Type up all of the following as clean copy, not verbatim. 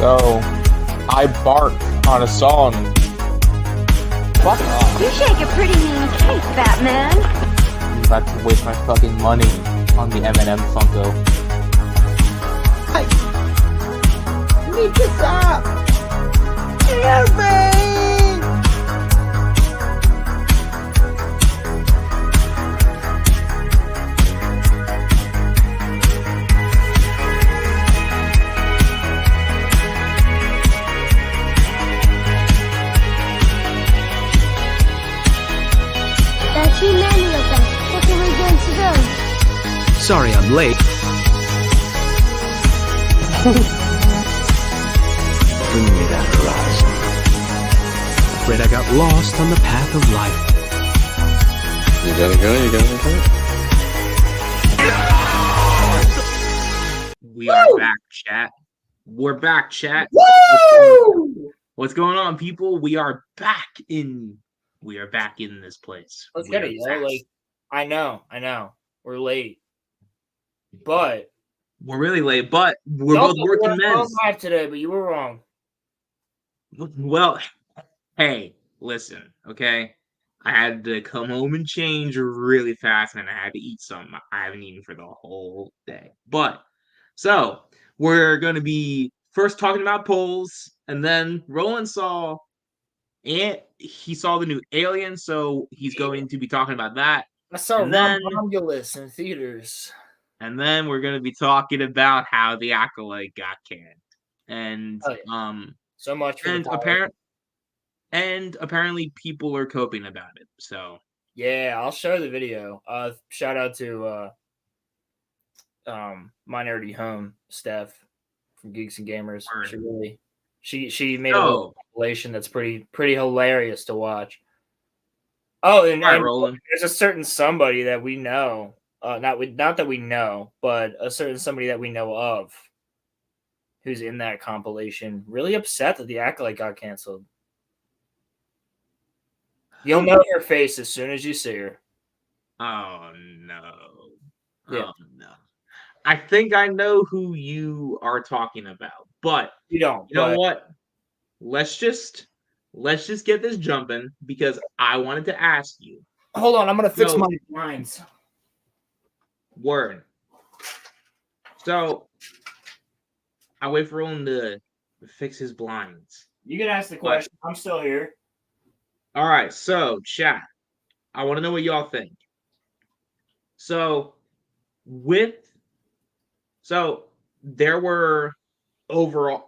So, I barked on a song. Fuck off. You shake a pretty mean cake, Batman. I'm about to waste my fucking money on the M&M Funko. Need to stop! Help me! That's humanity, then. What can we do to do? Sorry I'm late. Bring me that horizon. Afraid I got lost on the path of life. You gotta go. We are back, chat. We're back, chat. Woo! What's going on, people? We are back in this place. Let's We get are it, yo. back. Like, I know. We're late. But We're really late, but we're both working men. Live today, but you were wrong. Well, hey, listen, okay? I had to come home and change really fast, and I had to eat something I haven't eaten for the whole day. But, so, we're going to be first talking about polls, and then Roland saw the new Alien, so he's going to be talking about that. I saw And then- Romulus in theaters. And then we're going to be talking about how the Acolyte got canned. And, Oh, So much for and the power. apparently people are coping about it. So Yeah, I'll show the video. Shout out to Minority Home Steph from Geeks and Gamers. Word. She made a little compilation that's pretty hilarious to watch. Oh, and Roland. there's a certain somebody that we know. Not that we know, but a certain somebody that we know of who's in that compilation. Really upset that the Acolyte got canceled. You'll know her face as soon as you see her. Oh no. Yeah. Oh no. I think I know who you are talking about, but You don't. you know what? Let's just get this jumping because I wanted to ask you. Hold on, I'm gonna fix So- my blinds. Word. So I wait for Roland to fix his blinds. You can ask the question. I'm still here. All right, so chat. I want to know what y'all think. So there were over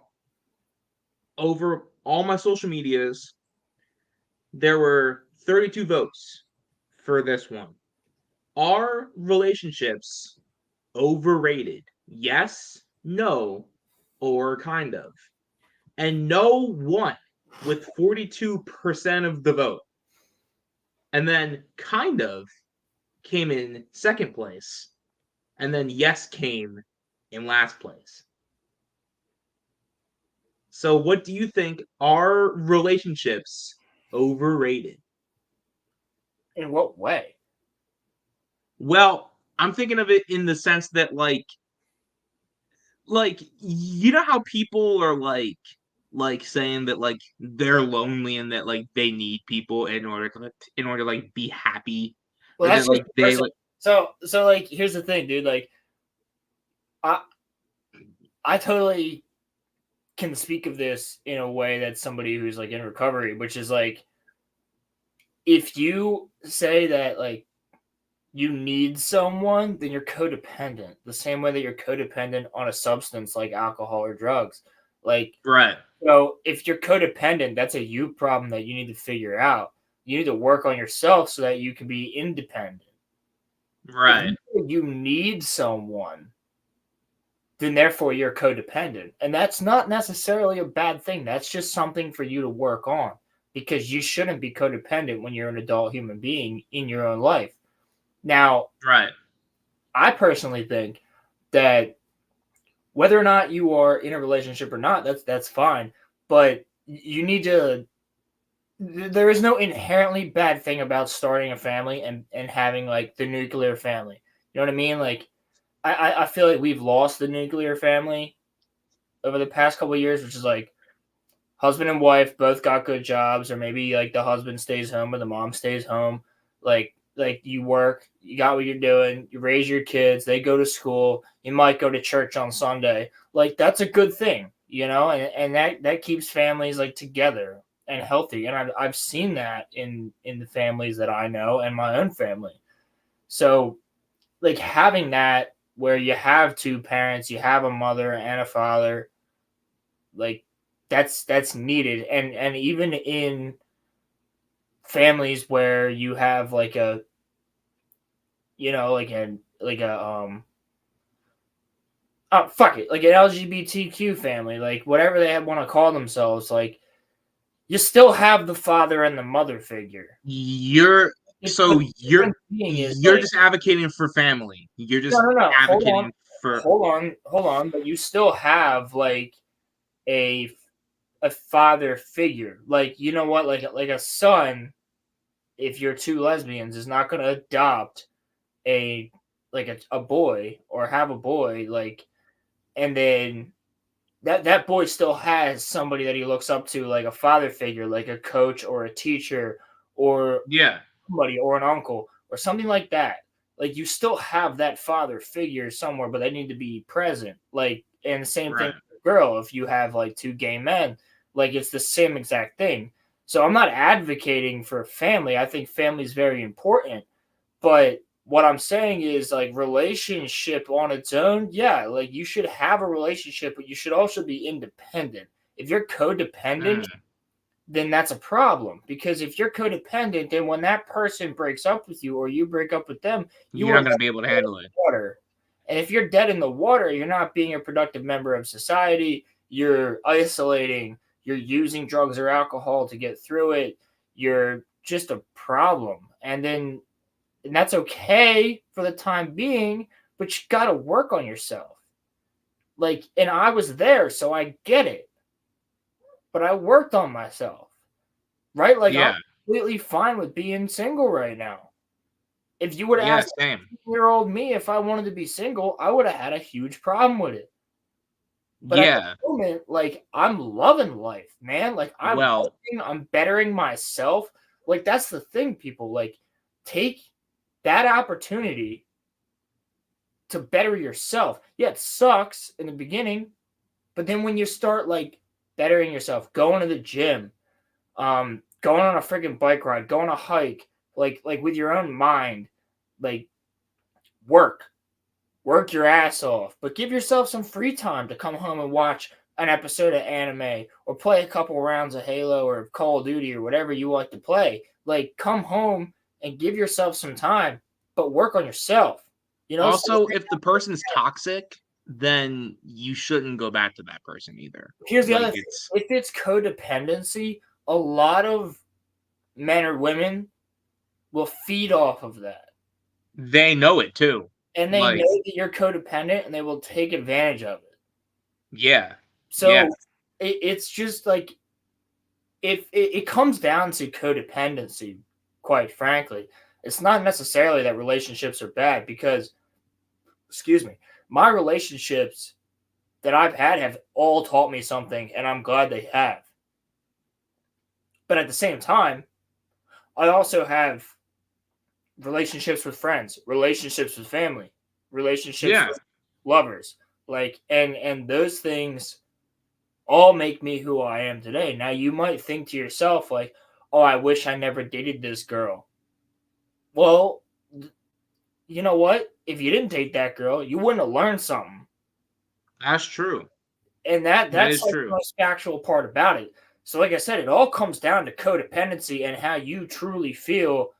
all my social medias, there were 32 votes for this one. Are relationships overrated? Yes, no, or kind of? And no won with 42% of the vote. And then kind of came in second place. And then yes came in last place. So what do you think? Are relationships overrated? In what way? Well, I'm thinking of it in the sense that like you know how people are like saying that like they're lonely and that like they need people in order to like be happy. Well, Or that's that, like just they person- like so like here's the thing, dude. Like, I totally can speak of this in a way that's somebody who's like in recovery, which is like, if you say that like you need someone, then you're codependent. The same way that you're codependent on a substance like alcohol or drugs. Like, right. so if you're codependent, that's a you problem that you need to figure out. You need to work on yourself so that you can be independent. Right. If you need someone, then therefore you're codependent. And that's not necessarily a bad thing. That's just something for you to work on, because you shouldn't be codependent when you're an adult human being in your own life. Now, Right. I personally think that whether or not you are in a relationship or not, that's fine. But you need to. There is no inherently bad thing about starting a family and having like the nuclear family. You know what I mean? Like, I feel like we've lost the nuclear family over the past couple of years, which is like husband and wife both got good jobs, or maybe like the husband stays home or the mom stays home. Like you work, you got what you're doing, you raise your kids, they go to school, you might go to church on Sunday. Like that's a good thing, and that keeps families like together and healthy. And I've seen that in the families that I know and my own family. So like having that where you have two parents, you have a mother and a father, like that's needed. And even in families where you have like a oh fuck it, like an LGBTQ family, like whatever they want to call themselves, like you still have the father and the mother figure. You're It's so the you're difference being is you're like, just advocating for family. You're just no. advocating for Hold on, but you still have like a father figure. Like you know what, like a son, if you're two lesbians, is not going to adopt a a boy or have a boy, like, and then that boy still has somebody that he looks up to, like a father figure, like a coach or a teacher or yeah. somebody or an uncle or something like that. Like you still have that father figure somewhere, but they need to be present. Like, and the same thing Right. with a girl. If you have like two gay men, like it's the same exact thing. So I'm not advocating for family. I think family is very important, but what I'm saying is like relationship on its own, yeah, like you should have a relationship, but you should also be independent. If you're codependent, Mm. then that's a problem, because if you're codependent, then when that person breaks up with you or you break up with them, you You're are not going to be able to dead in handle the it. water. And if you're dead in the water, you're not being a productive member of society. You're isolating. You're using drugs or alcohol to get through it. You're just a problem. And that's okay for the time being, but you got to work on yourself. Like, and I was there, so I get it. But I worked on myself, right? Like, I'm Yeah. completely fine with being single right now. If you would have Yeah, asked same. year-old me if I wanted to be single, I would have had a huge problem with it. But at the Yeah. moment, like, I'm loving life, man. Like, I'm Well, working, I'm bettering myself. Like, that's the thing, people. Like, take that opportunity to better yourself. Yeah, it sucks in the beginning, but then when you start like bettering yourself, going to the gym, going on a freaking bike ride, going a hike, like with your own mind, like work, work your ass off, but give yourself some free time to come home and watch an episode of anime or play a couple rounds of Halo or Call of Duty or whatever you like to play. Like come home and give yourself some time, but work on yourself. So also, if the person's toxic, then you shouldn't go back to that person either. here's the Like other thing. it's If it's codependency, a lot of men or women will feed off of that. they know it too. And they Like, know that you're codependent and they will take advantage of it. yeah. So Yeah. it's just like if it comes down to codependency, quite frankly. It's not necessarily that relationships are bad, because, excuse me, my relationships that I've had have all taught me something, and I'm glad they have. But at the same time, I also have relationships with friends, relationships with family, relationships Yeah. with lovers, like, and those things all make me who I am today. Now you might think to yourself like, "Oh, I wish I never dated this girl." Well, you know what? If you didn't date that girl, you wouldn't have learned something. That's true. And That that's is like the true. most factual part about it. So like I said, it all comes down to codependency and how you truly feel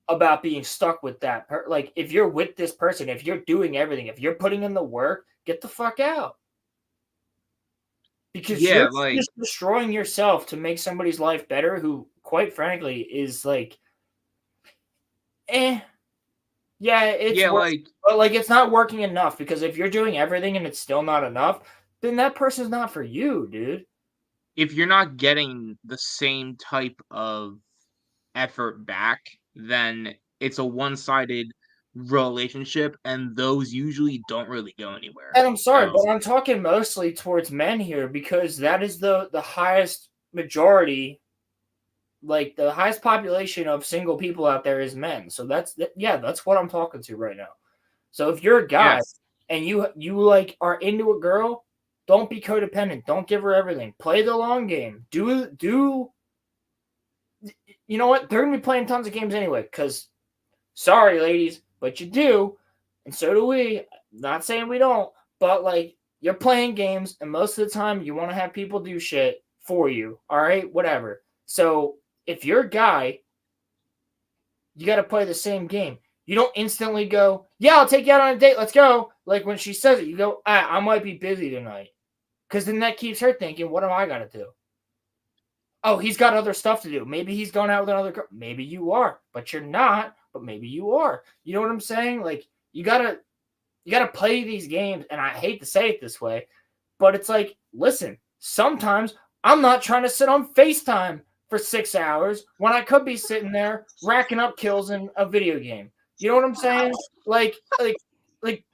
about being stuck with that like if you're with this person, if you're doing everything, if you're putting in the work, get the fuck out, because Yeah, you're like just destroying yourself to make somebody's life better who quite frankly is like eh, yeah, it's yeah, work, like but like it's not working enough, because if you're doing everything and it's still not enough, then that person's not for you, dude. if you're not getting the same type of effort back, then it's a one-sided relationship, and those usually don't really go anywhere. And I'm sorry, So, but I'm talking mostly towards men here because that is the highest majority, like the highest population of single people out there is men. So that's what I'm talking to right now. So if you're a guy yes. and you like are into a girl, don't be codependent. Don't give her everything. Play the long game. Do you know what? They're gonna be playing tons of games anyway, because sorry, ladies, but you do, and so do we. Not saying we don't, but like you're playing games, and most of the time you want to have people do shit for you. All right, whatever. So if you're a guy, you got to play the same game. You don't instantly go, yeah, I'll take you out on a date. Let's go. Like when she says it, you go, I might be busy tonight. Because then that keeps her thinking, what do I got to do? Oh, he's got other stuff to do. Maybe he's going out with another girl. Maybe you are, but you're not. But maybe you are. You know what I'm saying? Like you gotta play these games. And I hate to say it this way, but it's like, listen, sometimes I'm not trying to sit on FaceTime for 6 hours when I could be sitting there racking up kills in a video game. You know what I'm saying? Like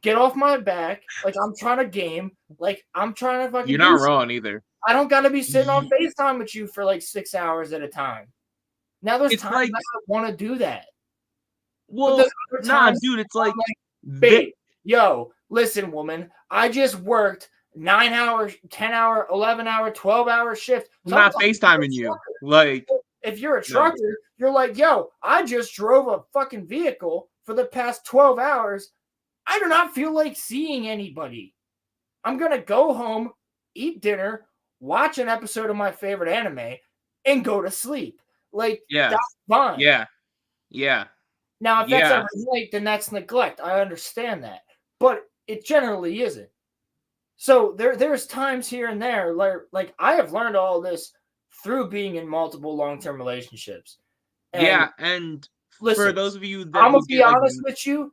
get off my back. Like I'm trying to game. Like I'm trying to fucking. You're not wrong either. I don't got to be sitting on FaceTime with you for like 6 hours at a time. Now there's times like, I want to do that. Well, nah, dude, it's like, babe, yo, listen, woman, I just worked 9 hours, 10 hour, 11 hour, 12 hour shift. I'm not FaceTiming you. Like, if you're a trucker, you're like, yo, I just drove a fucking vehicle for the past 12 hours. I do not feel like seeing anybody. I'm going to go home, eat dinner, watch an episode of my favorite anime, and go to sleep. Like, that's fine. Yeah. Now, if that's ever late, then that's neglect. I understand that. But it generally isn't. So there's times here and there, like I have learned all this through being in multiple long-term relationships. And listen, for those of you that I'm going to be honest with you,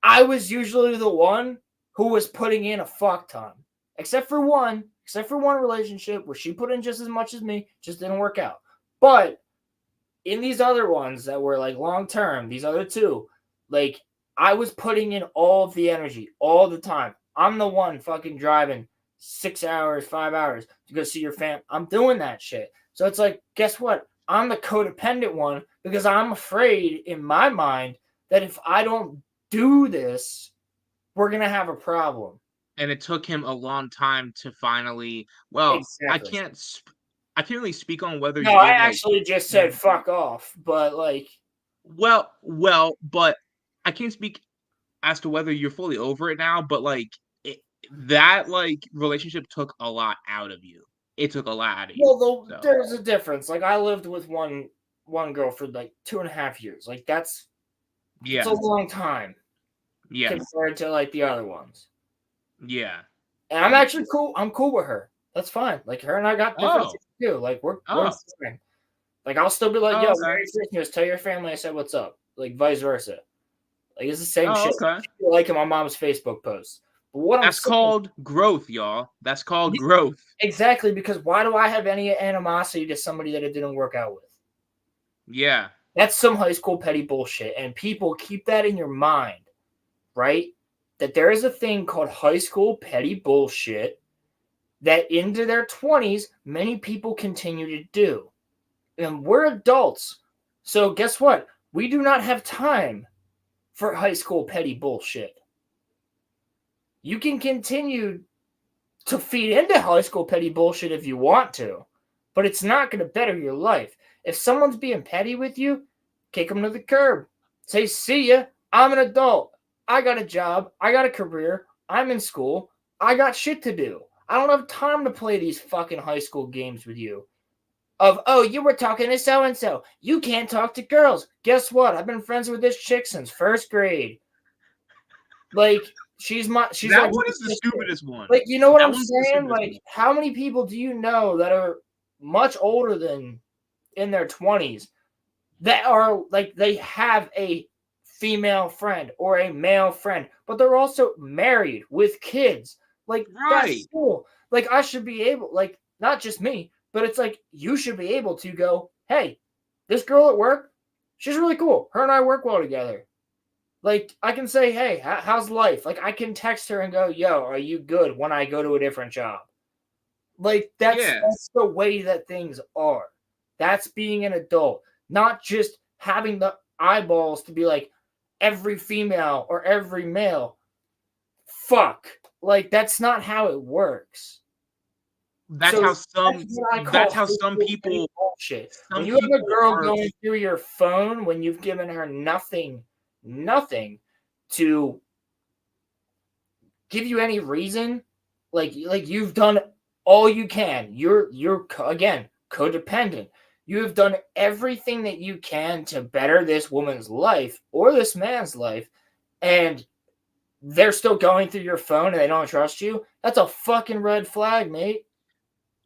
I was usually the one who was putting in a fuck ton. Except for one relationship where she put in just as much as me, just didn't work out. But in these other ones that were like long term, these other two, like I was putting in all of the energy all the time. I'm the one fucking driving 6 hours, 5 hours to go see your fam. I'm doing that shit. So it's like, guess what? I'm the codependent one because I'm afraid in my mind that if I don't do this, we're going to have a problem. And it took him a long time to finally, well, exactly. I can't really speak on whether no, I actually just said fuck off, but like well, but I can't speak as to whether you're fully over it now, but like that like relationship took a lot out of you. It took a lot out of you. Well, there's a difference. Like I lived with one girl for like 2.5 years. Like it's a long time. Yeah. Compared to like the other ones. Yeah. And I'm actually cool. I'm cool with her. That's fine. Like her and I got different things too. Like we're fine. Like I'll still be like, yo, Merry Christmas. Tell your family I said what's up. Like vice versa. Like it's the same shit. Okay. Like in my mom's Facebook posts. But what That's called growth, y'all. That's called growth. Exactly, because why do I have any animosity to somebody that it didn't work out with? Yeah. That's some high school petty bullshit. And people keep that in your mind, right? That there is a thing called high school petty bullshit that into their 20s, many people continue to do. And we're adults. So guess what? We do not have time for high school petty bullshit. You can continue to feed into high school petty bullshit if you want to, but it's not going to better your life. If someone's being petty with you, kick them to the curb. Say, see ya, I'm an adult. I got a job. I got a career. I'm in school. I got shit to do. I don't have time to play these fucking high school games with you. Oh, you were talking to so-and-so. You can't talk to girls. Guess what? I've been friends with this chick since first grade. Like, she's that like, one is the stupidest one. Like, you know what I'm saying? Like, how many people do you know that are much older than in their 20s that are, like, they have a female friend or a male friend, but they're also married with kids. Like, that's cool. Like, I should be able, like, not just me, but it's like, you should be able to go, hey, this girl at work, she's really cool. Her and I work well together. Like, I can say, hey, how's life? Like, I can text her and go, yo, are you good when I go to a different job? Like, Yeah. that's the way that things are. That's being an adult, not just having the eyeballs to be like, every female or every male. Fuck. Like, that's not how it works. That's So how that's some what I call that's how some physical petty people bullshit. When some you have a people girl are going through your phone when you've given her nothing to give you any reason, like you've done all you can. You're again codependent. You have done everything that you can to better this woman's life or this man's life, and they're still going through your phone and they don't trust you. That's a fucking red flag, mate.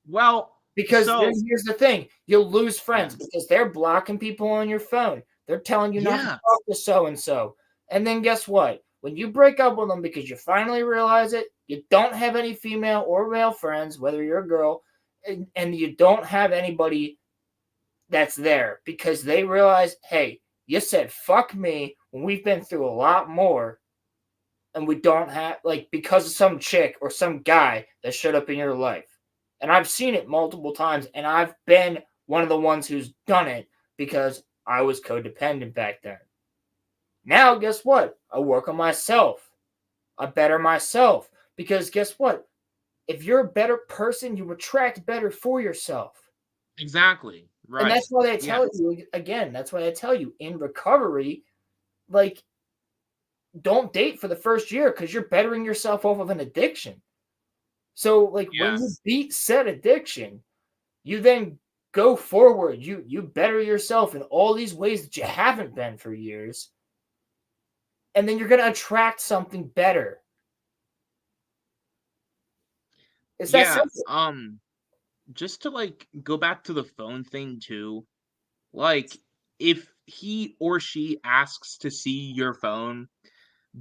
well, Because then so here's the thing, you'll lose yeah. friends because they're blocking people on your phone. They're telling you not to Yeah. talk to so and so. And then guess what? When you break up with them because you finally realize it, you don't have any female or male friends, whether you're a girl, and you don't have anybody that's there because they realize, hey, you said fuck me when we've been through a lot more, and we don't have, like, because of some chick or some guy that showed up in your life. And I've seen it multiple times, and I've been one of the ones who's done it because I was codependent back then. Now, guess what? I work on myself. I better myself. Because guess what? If you're a better person, you attract better for yourself. Exactly. And Right. that's why they Yeah. tell you, again, that's why I tell you in recovery, like, don't date for the first year because you're bettering yourself off of an addiction. So, like, when Yeah. you beat said addiction, you then go forward. You better yourself in all these ways that you haven't been for years, and then you're gonna attract something better. It's that Yeah. simple. Just to like go back to the phone thing too. Like if he or she asks to see your phone,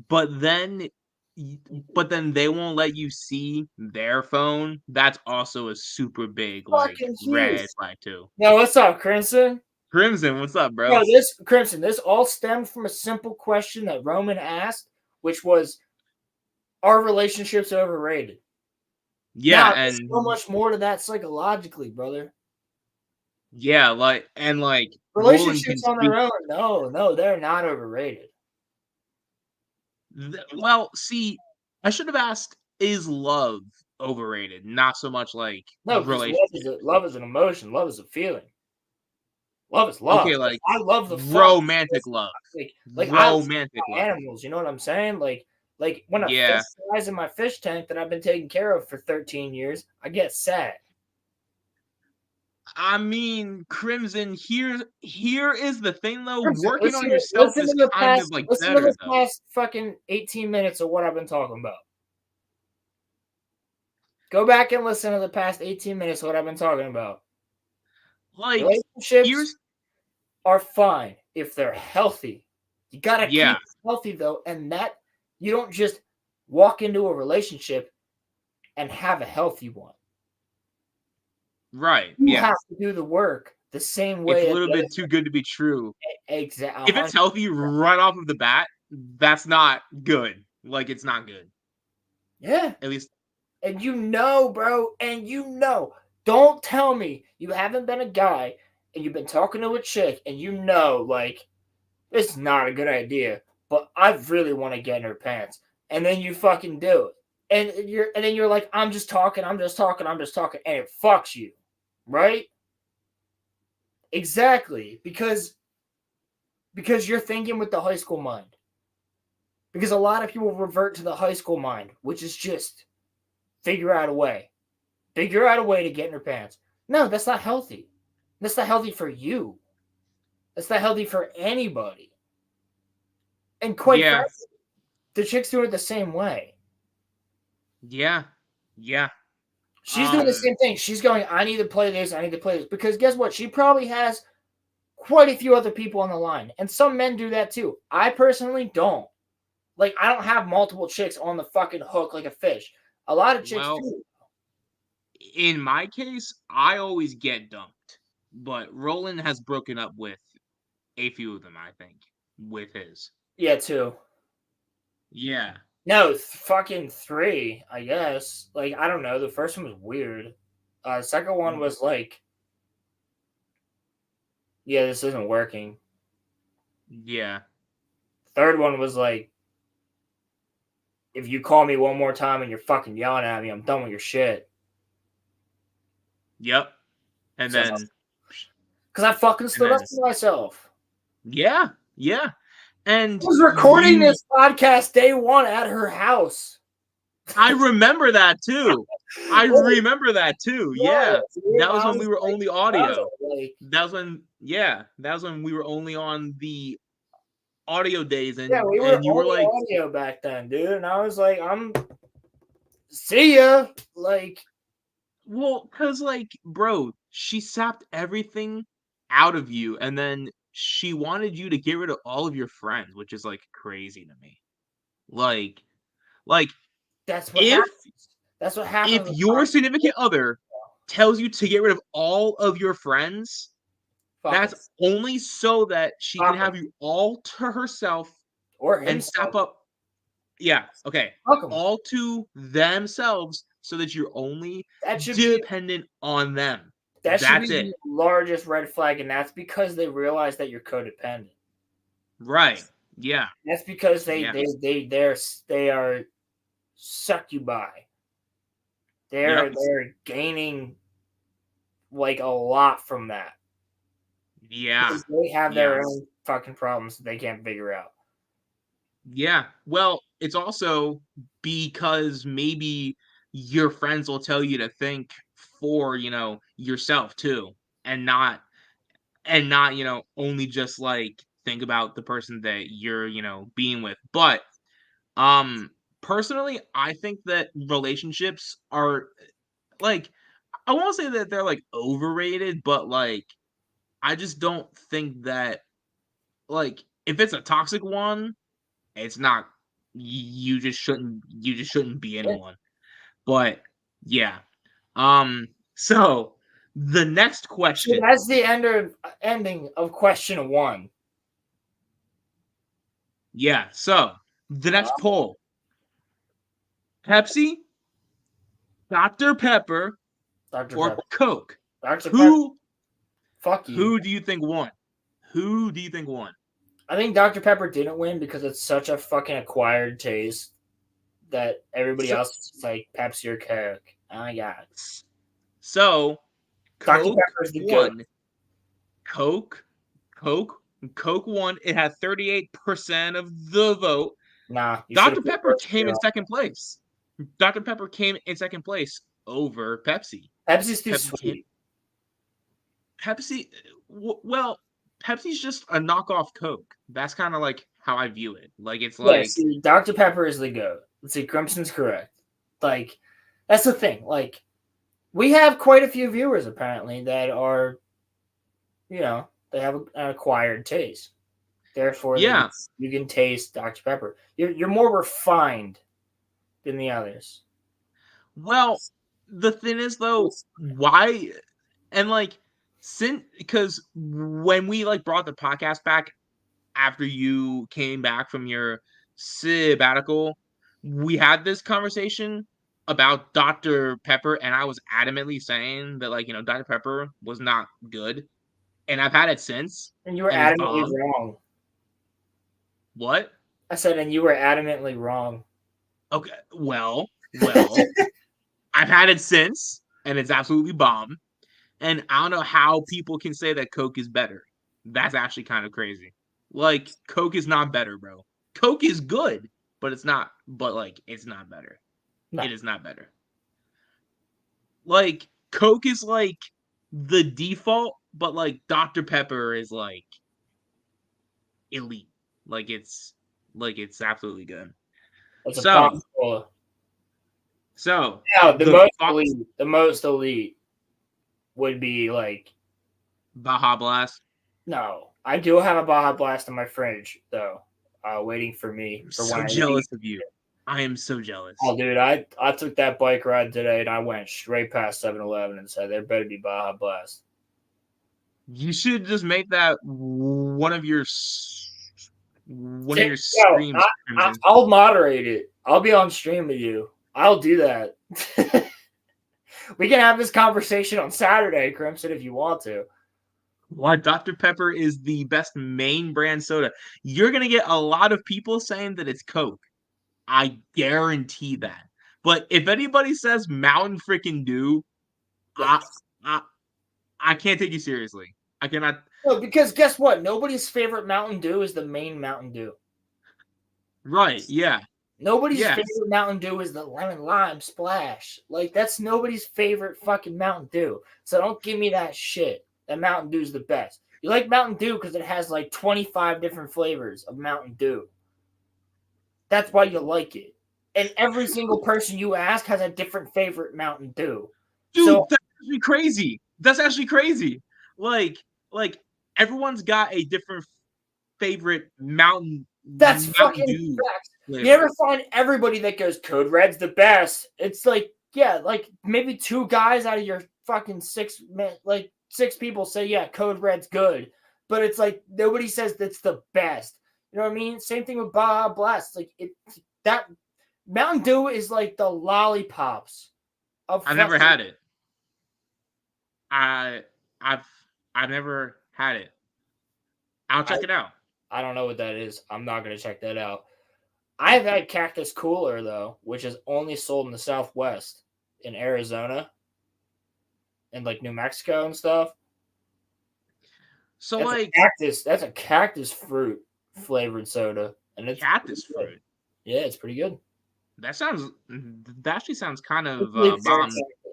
but then y- but then they won't let you see their phone, that's also a super big like Fucking huge. red flag too. Yo, what's up, Crimson? Crimson, what's up, Bro, bro? this Crimson, this all stemmed from a simple question that Roman asked, which was, "Are relationships overrated?" Yeah, Now, there's so and much more to that psychologically, brother. yeah, like Roland can Relationships on their speak. own, no, they're not overrated. Well, see, I should have asked, is love overrated? Not so much like No, because relationships. love is an emotion. Love is a feeling. Love is love. Okay, like I love the fuck. romantic love. Like I love Romantic my love. animals. You know what I'm saying? Like when a fish Yeah. dies in my fish tank that I've been taking care of for 13 years, I get sad. I mean, Crimson, here is the thing though, Listen, working on listen, yourself listen is to the kind of past. like Listen to better the though. past fucking 18 minutes of what I've been talking about. Go back and listen to the past 18 minutes of what I've been talking about. Like, Relationships here's are fine if they're healthy. You gotta yeah, keep it healthy though, and that you don't just walk into a relationship and have a healthy one. right, You yeah. have to do the work the same It's way a that little the bit too good to be true. other If it's exactly. healthy right off of the bat, that's not good. Like, it's not good. Yeah, At least, and you know, bro, and you know. Don't tell me you haven't been a guy and you've been talking to a chick and you know, like, it's not a good idea, but I really want to get in her pants. And then you fucking do it. And then you're like, I'm just talking, I'm just talking, I'm just talking, and it fucks you. Right? Exactly. Because you're thinking with the high school mind. Because a lot of people revert to the high school mind, which is just figure out a way. Figure out a way to get in her pants. No, that's not healthy. That's not healthy for you. That's not healthy for anybody. And quite yeah, frankly, the chick's doing it the same way. yeah, yeah. She's doing the same thing. She's going, I need to play this, I need to play this. Because guess what? She probably has quite a few other people on the line. And some men do that too. I personally don't. Like, I don't have multiple chicks on the fucking hook like a fish. A lot of chicks Well, do. in my case, I always get dumped, but Roland has broken up with a few of them, I think, with his. Yeah, 2. Yeah. No, fucking 3, I guess. Like, I don't know. The first one was weird. Second one was like, yeah, this isn't working. Yeah. Third one was like, if you call me one more time and you're fucking yelling at me, I'm done with your shit. Yep. And So, then because I fucking stood up then- for myself. yeah. And I was recording you- this podcast day 1 at her house. I remember that too. I remember that too. Yeah. dude, That was I when we were like, only audio. like, That was when we were only on the audio days, and yeah, we were you were only like, audio back then, dude. And I was like, see ya. Like, well, cause like, bro, she sapped everything out of you, and then she wanted you to get rid of all of your friends, which is like crazy to me. Like that's what if happens. That's what happens. if with your my- significant other tells you to get rid of all of your friends, Fuck that's it. only so that she Fuck can it. have you all to herself Or and himself. step up. Yeah, okay. Fuck 'em. All to themselves so that you're only That should be dependent on them. that should That's be it. the largest red flag, and that's because they realize that you're codependent. Right. Yeah. That's because they are succubi. They're Yep. they're gaining like a lot from that. Yeah. Because they have their Yes. own fucking problems that they can't figure out. Yeah. Well, it's also because maybe your friends will tell you to think for, yourself too, and not only just like think about the person that you're, being with. But personally, I think that relationships are like, I won't say that they're like overrated, but like I just don't think that, like, if it's a toxic one, it's not, you just shouldn't be in Yeah. one. But yeah. So the next So question. that's the ending of question 1. Yeah, so the next poll. Pepsi, Dr. Pepper, Dr. or Pepper. Coke? Dr. Pepper. Who Fuck you. who do you think won? Who do you think won? I think Dr. Pepper didn't win because it's such a fucking acquired taste that everybody So- else is like Pepsi or Coke. Oh my god. So Dr. Coke Pepper's the won. Coke won. It had 38% of the vote. Nah. You Dr. should've Pepper put came in zero. second place. Dr. Pepper came in second place over Pepsi. Pepsi's too Pepsi sweet. Pepsi, well, Pepsi's just a knockoff Coke. That's kind of like how I view it. Like, it's Yeah, like, see, Dr. Pepper is the GOAT. Let's see, Crimson's correct. Like, that's the thing. Like, we have quite a few viewers apparently that are, they have an acquired taste. Therefore, Yeah. you can taste Dr. Pepper. You're more refined than the others. well, the thing is though, why? And like, because when we like brought the podcast back after you came back from your sabbatical, we had this conversation about Dr. Pepper, and I was adamantly saying that, like, Dr. Pepper was not good, and I've had it since. And you were And it's adamantly bomb. wrong. What? I said, and you were adamantly wrong. Okay, well, I've had it since, and it's absolutely bomb. And I don't know how people can say that Coke is better. That's actually kind of crazy. Like, Coke is not better, bro. Coke is good, but it's not. But like, it's not better. No. It is not better. Like, Coke is like the default, but like Dr. Pepper is like elite. Like, it's absolutely good. It's a So- Coca-Cola. So Now, the the most elite would be like, Baja Blast. no, I do have a Baja Blast in my fridge though, waiting for me. I'm For so when jealous of you. I am so jealous. Oh, dude, I took that bike ride today and I went straight past 7-Eleven and said there better be Baja Blast. You should just make that one of your one of your Yo, streams, Crimson. I'll moderate it. I'll be on stream with you. I'll do that. We can have this conversation on Saturday, Crimson, if you want to. Why Dr. Pepper is the best main brand soda. You're gonna get a lot of people saying that it's Coke. I guarantee that. But if anybody says Mountain freaking Dew, I can't take you seriously. I cannot. No, because guess what? Nobody's favorite Mountain Dew is the main Mountain Dew. Right? Yeah. Nobody's Yes. favorite Mountain Dew is the lemon lime splash. Like, that's nobody's favorite fucking Mountain Dew. So don't give me that shit. That Mountain Dew's the best. You like Mountain Dew because it has like 25 different flavors of Mountain Dew. That's why you like it. And every single person you ask has a different favorite Mountain Dew. Dude, So, that's actually crazy. That's actually crazy. Like everyone's got a different favorite Mountain. that's Mountain fucking Dew facts. flavor. You never find everybody that goes Code Red's the best. It's like, yeah, like maybe 2 guys out of your fucking 6 people say, yeah, Code Red's good. But it's like nobody says that's the best. You know what I mean? Same thing with Baja Blast. Like that Mountain Dew is like the lollipops of I've never had it. I've never had it. I'll check it out. I don't know what that is. I'm not gonna check that out. I've had Cactus Cooler though, which is only sold in the Southwest, in Arizona, and like New Mexico and stuff. So That's a cactus fruit flavored soda, and it's cactus fruit. Yeah, it's pretty good. That actually sounds kind of It's bomb.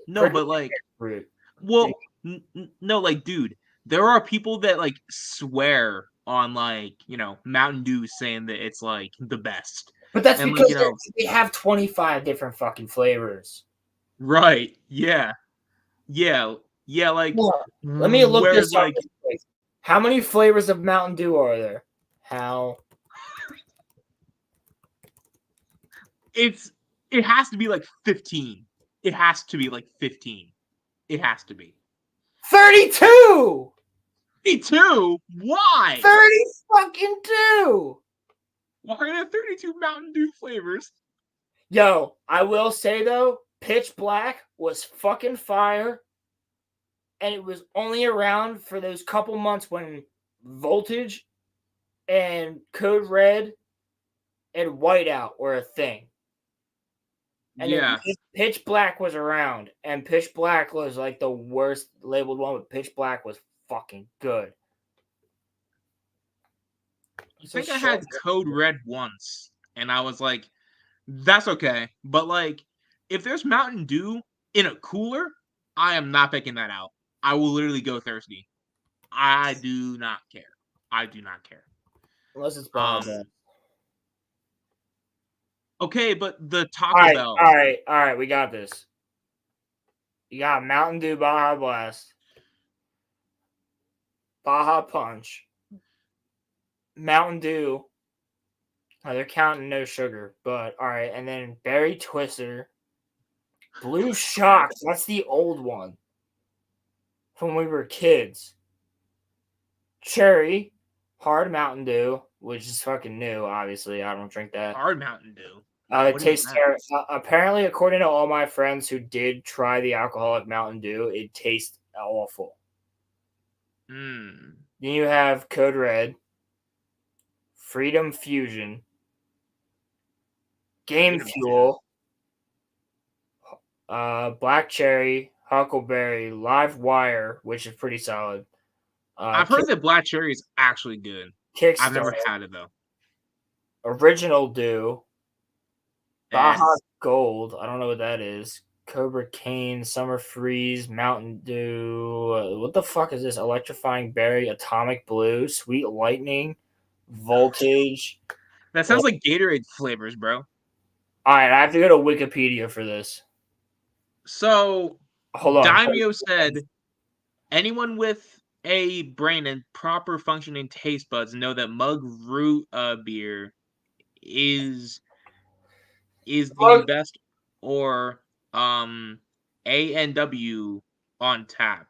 No, but like, fruit. well, no, like, dude, there are people that like swear on like, Mountain Dew saying that it's like the best. But that's And, because like, they have 25 different fucking flavors. Right. Yeah. Yeah. Yeah. Like, Let me look this up. like, How many flavors of Mountain Dew are there? How? it has to be like 15. It has to be like 15. It has to be 32. 32. Why? 30 fucking 2. Why are there 32 Mountain Dew flavors? Yo, I will say though, Pitch Black was fucking fire. And it was only around for those couple months when Voltage and Code Red and Whiteout were a thing. And Yeah. Pitch Black was around. And Pitch Black was like the worst labeled one, but Pitch Black was fucking good. I think I had Code Red once, and I was like, that's okay. But like, if there's Mountain Dew in a cooler, I am not picking that out. I will literally go thirsty. I do not care. I do not care. Unless it's Baja. Okay, but the Taco Bell. All right, we got this. You got Mountain Dew Baja Blast, Baja Punch, Mountain Dew. Oh, they're counting no sugar, but all right, and then Berry Twister, Blue Shocks. That's the old one from when we were kids. Cherry, Hard Mountain Dew, which is fucking new. Obviously, I don't drink that. Hard Mountain Dew. It tastes terrible. Apparently, according to all my friends who did try the alcoholic Mountain Dew, it tastes awful. Then you have Code Red, Freedom Fusion, Game Fuel, Black Cherry, Huckleberry, Live Wire, which is pretty solid. I've heard that Black Cherry is actually good. Kickstarter, I've never had it though. Original Dew, Baja Gold. I don't know what that is. Cobra Cane, Summer Freeze, Mountain Dew. What the fuck is this? Electrifying Berry, Atomic Blue, Sweet Lightning, Voltage. That sounds like Gatorade flavors, bro. All right, I have to go to Wikipedia for this. So, hold on. Daimyo said, anyone with a brain and proper functioning taste buds know that mug root beer is the best, or A&W on tap.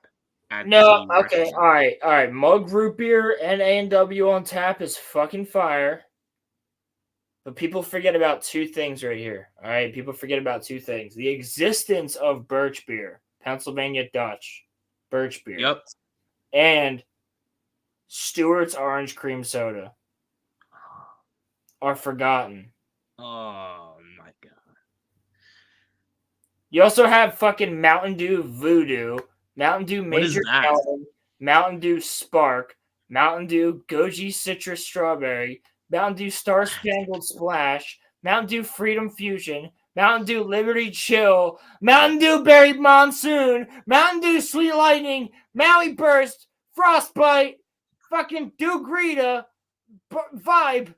No, okay, all right. Mug root beer and A&W on tap is fucking fire. But people forget about two things right here. All right, people forget about two things: the existence of birch beer, Pennsylvania Dutch birch beer, Yep. and Stewart's orange cream soda are forgotten. Oh my god. You also have fucking Mountain Dew Voodoo, Mountain Dew What is Major that? Melon, Mountain Dew Spark, Mountain Dew Goji Citrus Strawberry, Mountain Dew Star Spangled Splash, Mountain Dew Freedom Fusion, Mountain Dew Liberty Chill, Mountain Dew Berry Monsoon, Mountain Dew Sweet Lightning, Maui Burst, Frostbite, fucking Dew Greta, Vibe,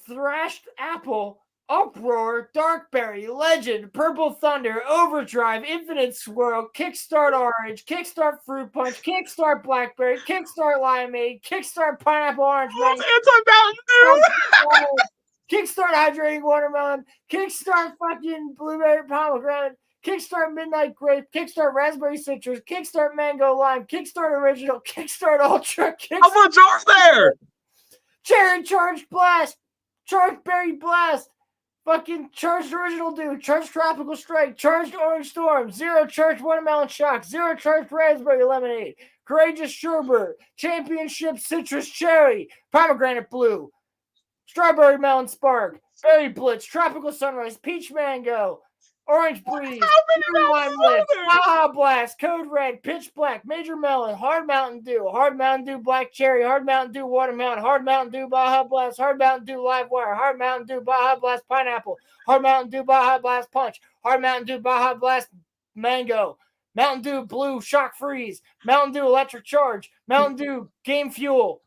Thrashed Apple, Uproar, Darkberry, Legend, Purple Thunder, Overdrive, Infinite Swirl, Kickstart Orange, Kickstart Fruit Punch, Kickstart Blackberry, Kickstart Limeade, Kickstart Pineapple Orange Mango, Anti-Mountain Kickstart Hydrating Watermelon, Kickstart fucking Blueberry Pomegranate, Kickstart Midnight Grape, Kickstart Raspberry Citrus, Kickstart Mango Lime, Kickstart Original, Kickstart Ultra, Dew. How much are there? Cherry Charged Blast, Charged Berry Blast, fucking Charged Original Dew, Charged Tropical Strike, Charged Orange Storm, Zero Charged Watermelon Shock, Zero Charged Raspberry Lemonade, Courageous Sherbet, Championship Citrus Cherry, Pomegranate Blue, Strawberry Melon Spark, Berry Blitz, Tropical Sunrise, Peach Mango, Orange Breeze, Lime Lift, Baja Blast, Code Red, Pitch Black, Major Melon, Hard Mountain Dew Black Cherry, Hard Mountain Dew Watermelon, Hard Mountain Dew Baja Blast, Hard Mountain Dew Live Wire, Hard Mountain Dew Baja Blast Pineapple, Hard Mountain Dew Baja Blast Punch, Hard Mountain Dew Baja Blast Mango, Mountain Dew Blue Shock Freeze, Mountain Dew Electric Charge, Mountain Dew Game Fuel,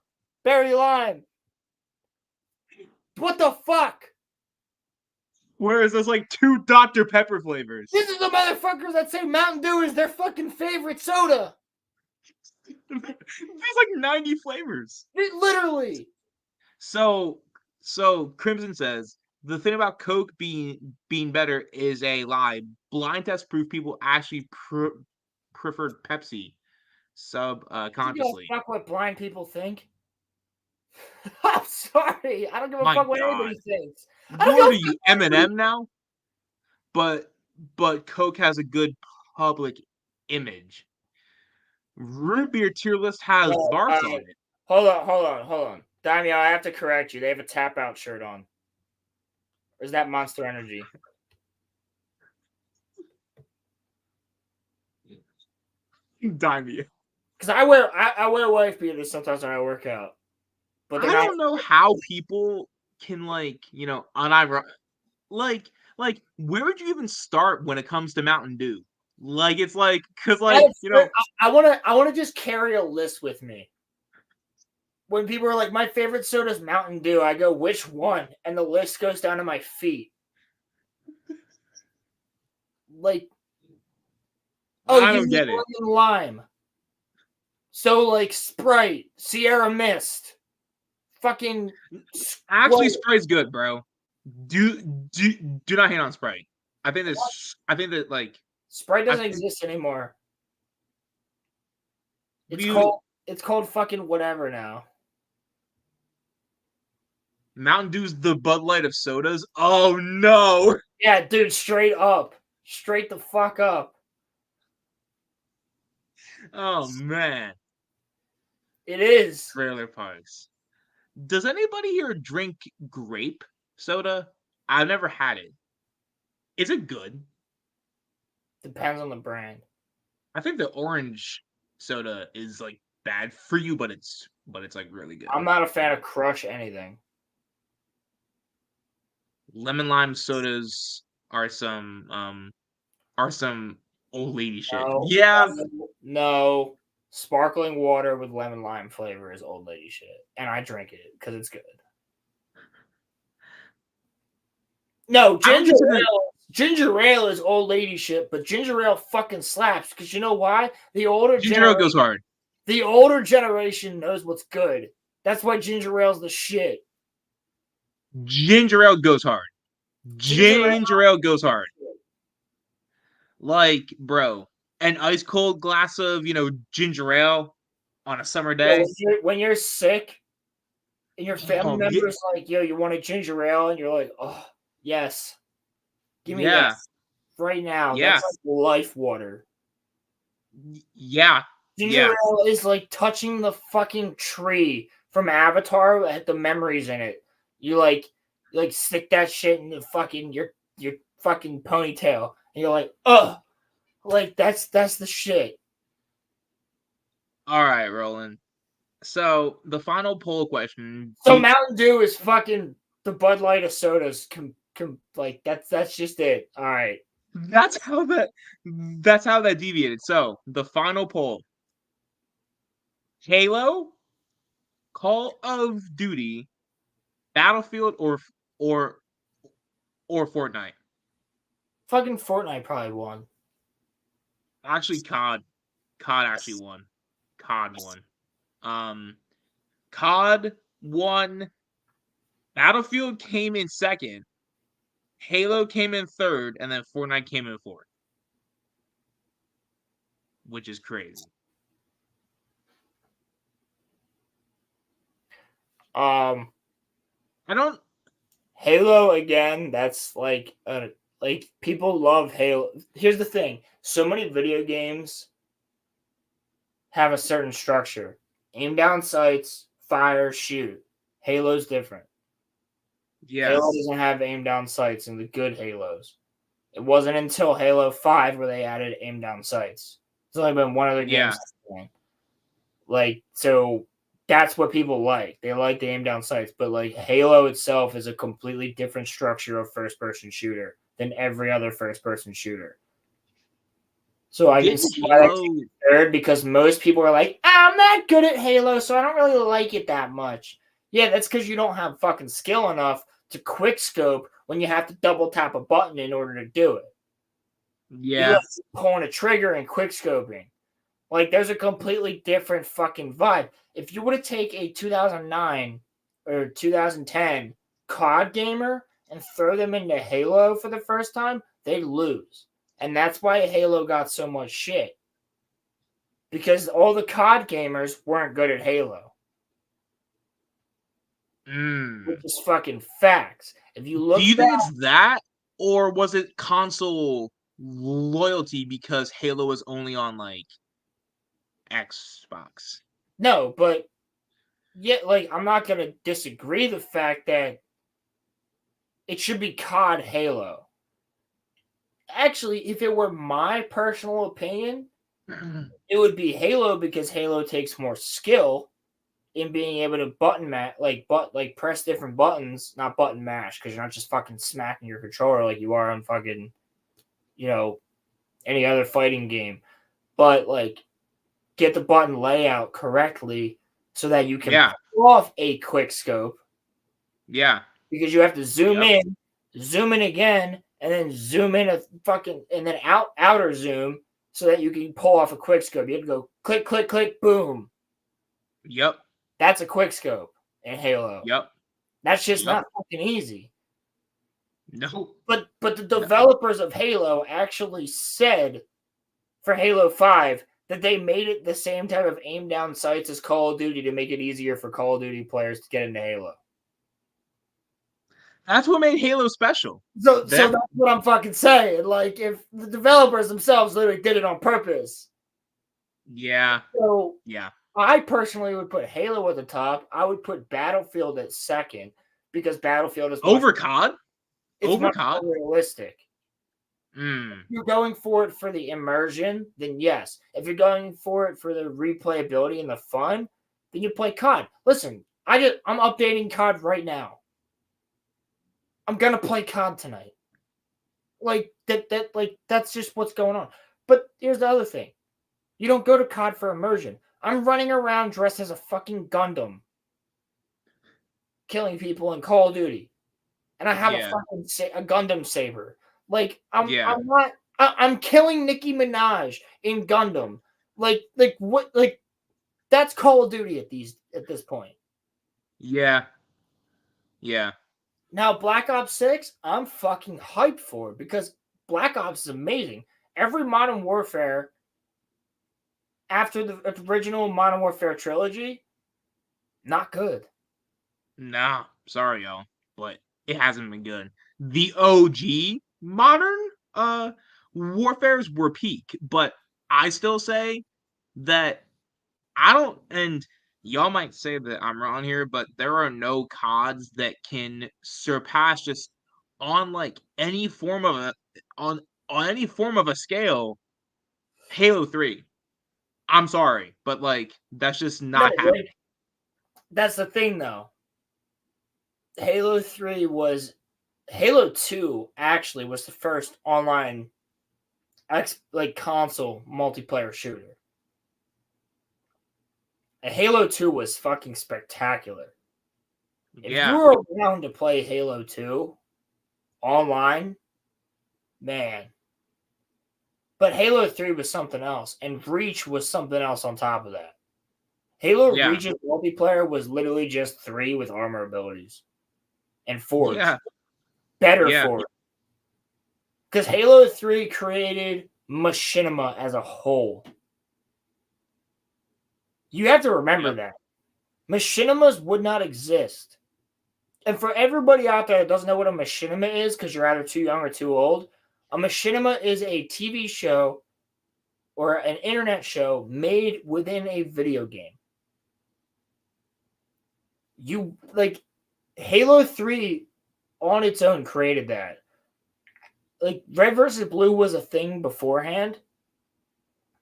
Berry Lime. What the fuck? Whereas there's like 2 Dr. Pepper flavors. These are the motherfuckers that say Mountain Dew is their fucking favorite soda. There's like 90 flavors. Literally. So Crimson says the thing about Coke being better is a lie. Blind test proof people actually preferred Pepsi consciously. Fuck what blind people think. I'm sorry. I don't give a My fuck what God. anybody thinks. What are you, Eminem now? But Coke has a good public image. Root beer tier list has Barks on it. Hold on. Daimyo, I have to correct you. They have a tap out shirt on. Or is that Monster Energy? Daimyo. Because I wear wife beaters sometimes when I work out. But I don't know how people can unironic. Like, where would you even start when it comes to Mountain Dew? Like, it's like, because I want to just carry a list with me. When people are like, my favorite soda is Mountain Dew, I go, which one? And the list goes down to my feet. Like, I don't get it. Lime. So like Sprite, Sierra Mist, fucking. Actually, Sprite's good, bro. Do not hate on Sprite. I think that like Sprite doesn't exist anymore. It's called fucking whatever now. Mountain Dew's the Bud Light of sodas. Oh no. Yeah, dude, straight up. Straight the fuck up. Oh man. It is. Trailer parks. Does anybody here drink grape soda? I've never had it. Is it good? Depends on the brand. I think the orange soda is like bad for you, but it's like really good. I'm not a fan of Crush anything. Lemon lime sodas are some old lady shit. No, Yeah. No. Sparkling water with lemon lime flavor is old lady shit. And I drink it because it's good. No, ginger ale is old lady shit, but ginger ale fucking slaps. Because you know why? Ginger ale goes hard. The older generation knows what's good. That's why ginger ale's the shit. Ginger ale goes hard. Ginger ale goes hard. Like, bro, an ice cold glass of, ginger ale on a summer day. When you're sick and your family member's like, yo, you want a ginger ale? And you're like, oh, yes. Give me that right now. Yeah. That's like life water. Yeah. Ginger ale is like touching the fucking tree from Avatar that had the memories in it. You like stick that shit in the fucking your fucking ponytail, and you're like, ugh, like that's the shit. All right, Roland. So the final poll question. So Mountain Dew is fucking the Bud Light of sodas. Like that's just it. All right. That's how that deviated. So the final poll: Halo, Call of Duty, Battlefield, or Fortnite. Fucking Fortnite probably won. Actually, COD actually won. COD won. COD won. Battlefield came in second. Halo came in third, and then Fortnite came in fourth. Which is crazy. I don't. Halo again. That's like people love Halo. Here's the thing: so many video games have a certain structure. Aim down sights, fire, shoot. Halo's different. Yeah. Halo doesn't have aim down sights in the good Halos. It wasn't until Halo 5 where they added aim down sights. It's only been one other game. Like, so that's what people like. They like the aim down sights, but like Halo itself is a completely different structure of first person shooter than every other first person shooter. So I can see why that's third, because most people are like, I'm not good at Halo, so I don't really like it that much. Yeah, that's because you don't have fucking skill enough to quick scope when you have to double tap a button in order to do it. Yeah. You have to pulling a trigger and quick scoping. Like, there's a completely different fucking vibe. If you were to take a 2009 or 2010 COD gamer and throw them into Halo for the first time, they'd lose. And that's why Halo got so much shit. Because all the COD gamers weren't good at Halo. Which is fucking facts. If you look, do you think it's that, or was it console loyalty because Halo was only on like Xbox? No, but yeah, like I'm not gonna disagree the fact that it should be COD Halo. Actually, if it were my personal opinion, it would be Halo, because Halo takes more skill in being able to press different buttons, not button mash, because you're not just fucking smacking your controller like you are on fucking, any other fighting game. But like, get the button layout correctly so that you can pull off a quick scope. Yeah. Because you have to zoom in again, and then zoom in and then outer zoom so that you can pull off a quick scope. You have to go click, click, click, boom. Yep. That's a quick scope in Halo. Yep. That's just not fucking easy. No. But the developers of Halo actually said for Halo 5 that they made it the same type of aim down sights as Call of Duty to make it easier for Call of Duty players to get into Halo. That's what made Halo special. So that's what I'm fucking saying. Like, if the developers themselves literally did it on purpose. Yeah. So yeah. I personally would put Halo at the top. I would put Battlefield at second, because Battlefield is over COD. It's much more realistic. Mm. If you're going for it for the immersion, then yes. If you're going for it for the replayability and the fun, then you play COD. Listen, I'm updating COD right now. I'm gonna play COD tonight. Like that's just what's going on. But here's the other thing. You don't go to COD for immersion. I'm running around dressed as a fucking Gundam, killing people in Call of Duty, and I have a Gundam saber. Like I'm killing Nicki Minaj in Gundam. Like what? Like that's Call of Duty at this point. Yeah. Yeah. Now Black Ops 6, I'm fucking hyped for it, because Black Ops is amazing. Every Modern Warfare after the original Modern Warfare trilogy, not good. Nah, sorry, y'all, but it hasn't been good. The OG modern warfares were peak, but I still say that I don't, and y'all might say that I'm wrong here, but there are no CODs that can surpass just on like any form of a on on any form of a scale Halo 3. I'm sorry, but like that's just No, not happening. like, that's the thing though. Halo 3 was Halo 2 actually was the first online console multiplayer shooter. And Halo 2 was fucking spectacular. If you Yeah, were around to play Halo 2 online, man. But Halo 3 was something else, and Reach was something else on top of that. Halo yeah, Reach's multiplayer was literally just 3 with armor abilities. And Forge. yeah, Better yeah, Forge. Because Halo 3 created machinima as a whole. You have to remember yep. that. Machinimas would not exist. And for everybody out there that doesn't know what a machinima is because you're either too young or too old, a machinima is a TV show or an internet show made within a video game. You like Halo 3 on its own created that. Like Red versus Blue was a thing beforehand,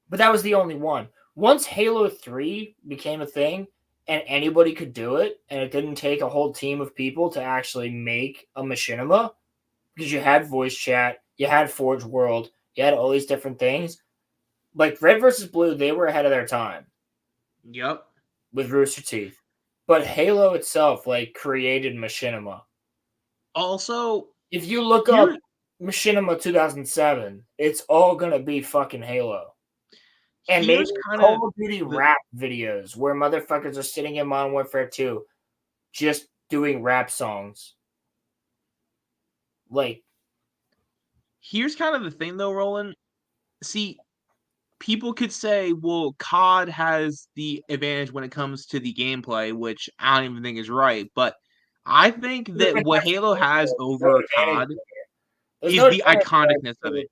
but that was the only one. Once Halo 3 became a thing and anybody could do it, and it didn't take a whole team of people to actually make a machinima, because you had voice chat, you had Forge World, you had all these different things. Like Red versus Blue, they were ahead of their time Yep. with Rooster Teeth. But Halo itself, like, created machinima. Also, If you look here, up Machinima 2007, it's all gonna be fucking Halo. And maybe here's kind of Call of Duty the rap videos where motherfuckers are sitting in Modern Warfare 2 just doing rap songs. Like, here's kind of the thing though, Roland. See, people could say, well, COD has the advantage when it comes to the gameplay, which I don't even think is right. But I think that what Halo has no over advantage. COD There's is no the advantage there iconicness of because it.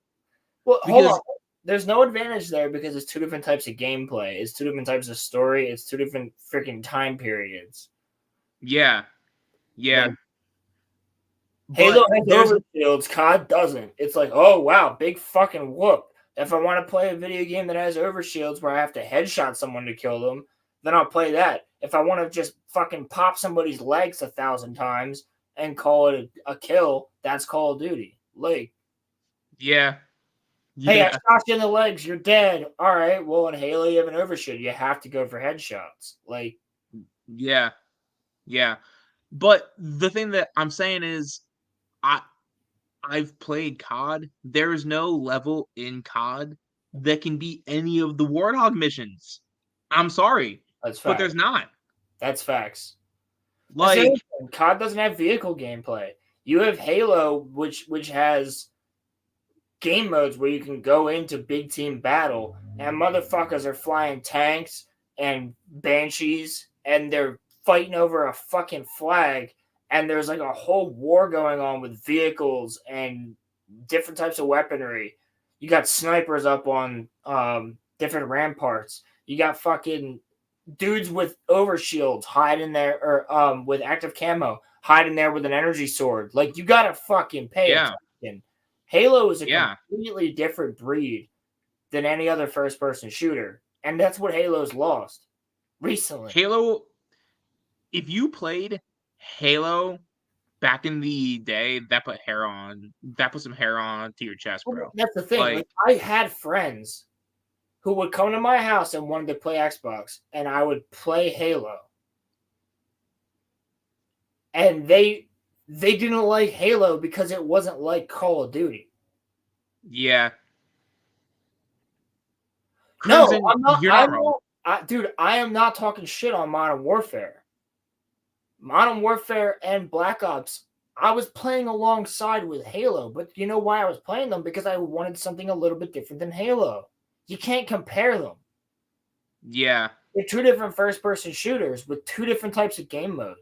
well, hold on. Because There's no advantage there because it's two different types of gameplay. It's two different types of story. It's two different freaking time periods. yeah, yeah. Like Halo But has there's overshields, COD doesn't. It's like, oh wow, big fucking whoop. If I want to play a video game that has overshields where I have to headshot someone to kill them, then I'll play that. If I want to just fucking pop somebody's legs 1,000 times and call it a kill, that's Call of Duty. Like, yeah, hey, I yeah, shot you in the legs, you're dead. All right, well, in Halo, you have an overshield. You have to go for headshots. Like, yeah, yeah. But the thing that I'm saying is, I I've played COD. There is no level in COD that can beat any of the Warthog missions. I'm sorry, that's but facts. there's not. That's facts. That's the other Like, thing. COD doesn't have vehicle gameplay. You have Halo, which has game modes where you can go into big team battle, and motherfuckers are flying tanks and banshees, and they're fighting over a fucking flag, and there's like a whole war going on with vehicles and different types of weaponry. You got snipers up on different ramparts. You got fucking dudes with overshields hiding there, or with active camo hiding there with an energy sword. Like, you gotta fucking pay yeah, attention. Halo is a yeah. completely different breed than any other first person shooter. And that's what Halo's lost recently. Halo, if you played Halo back in the day, that put hair on, that put some hair on to your chest, bro. That's the thing. Like, Like, I had friends who would come to my house and wanted to play Xbox, and I would play Halo. And they didn't like Halo because it wasn't like Call of Duty. yeah. No, Crimson, I'm not. you're not wrong. Dude, I am not talking shit on Modern Warfare. Modern Warfare and Black Ops, I was playing alongside with Halo, but you know why I was playing them? Because I wanted something a little bit different than Halo. You can't compare them. Yeah, They're two different first-person shooters with two different types of game mode.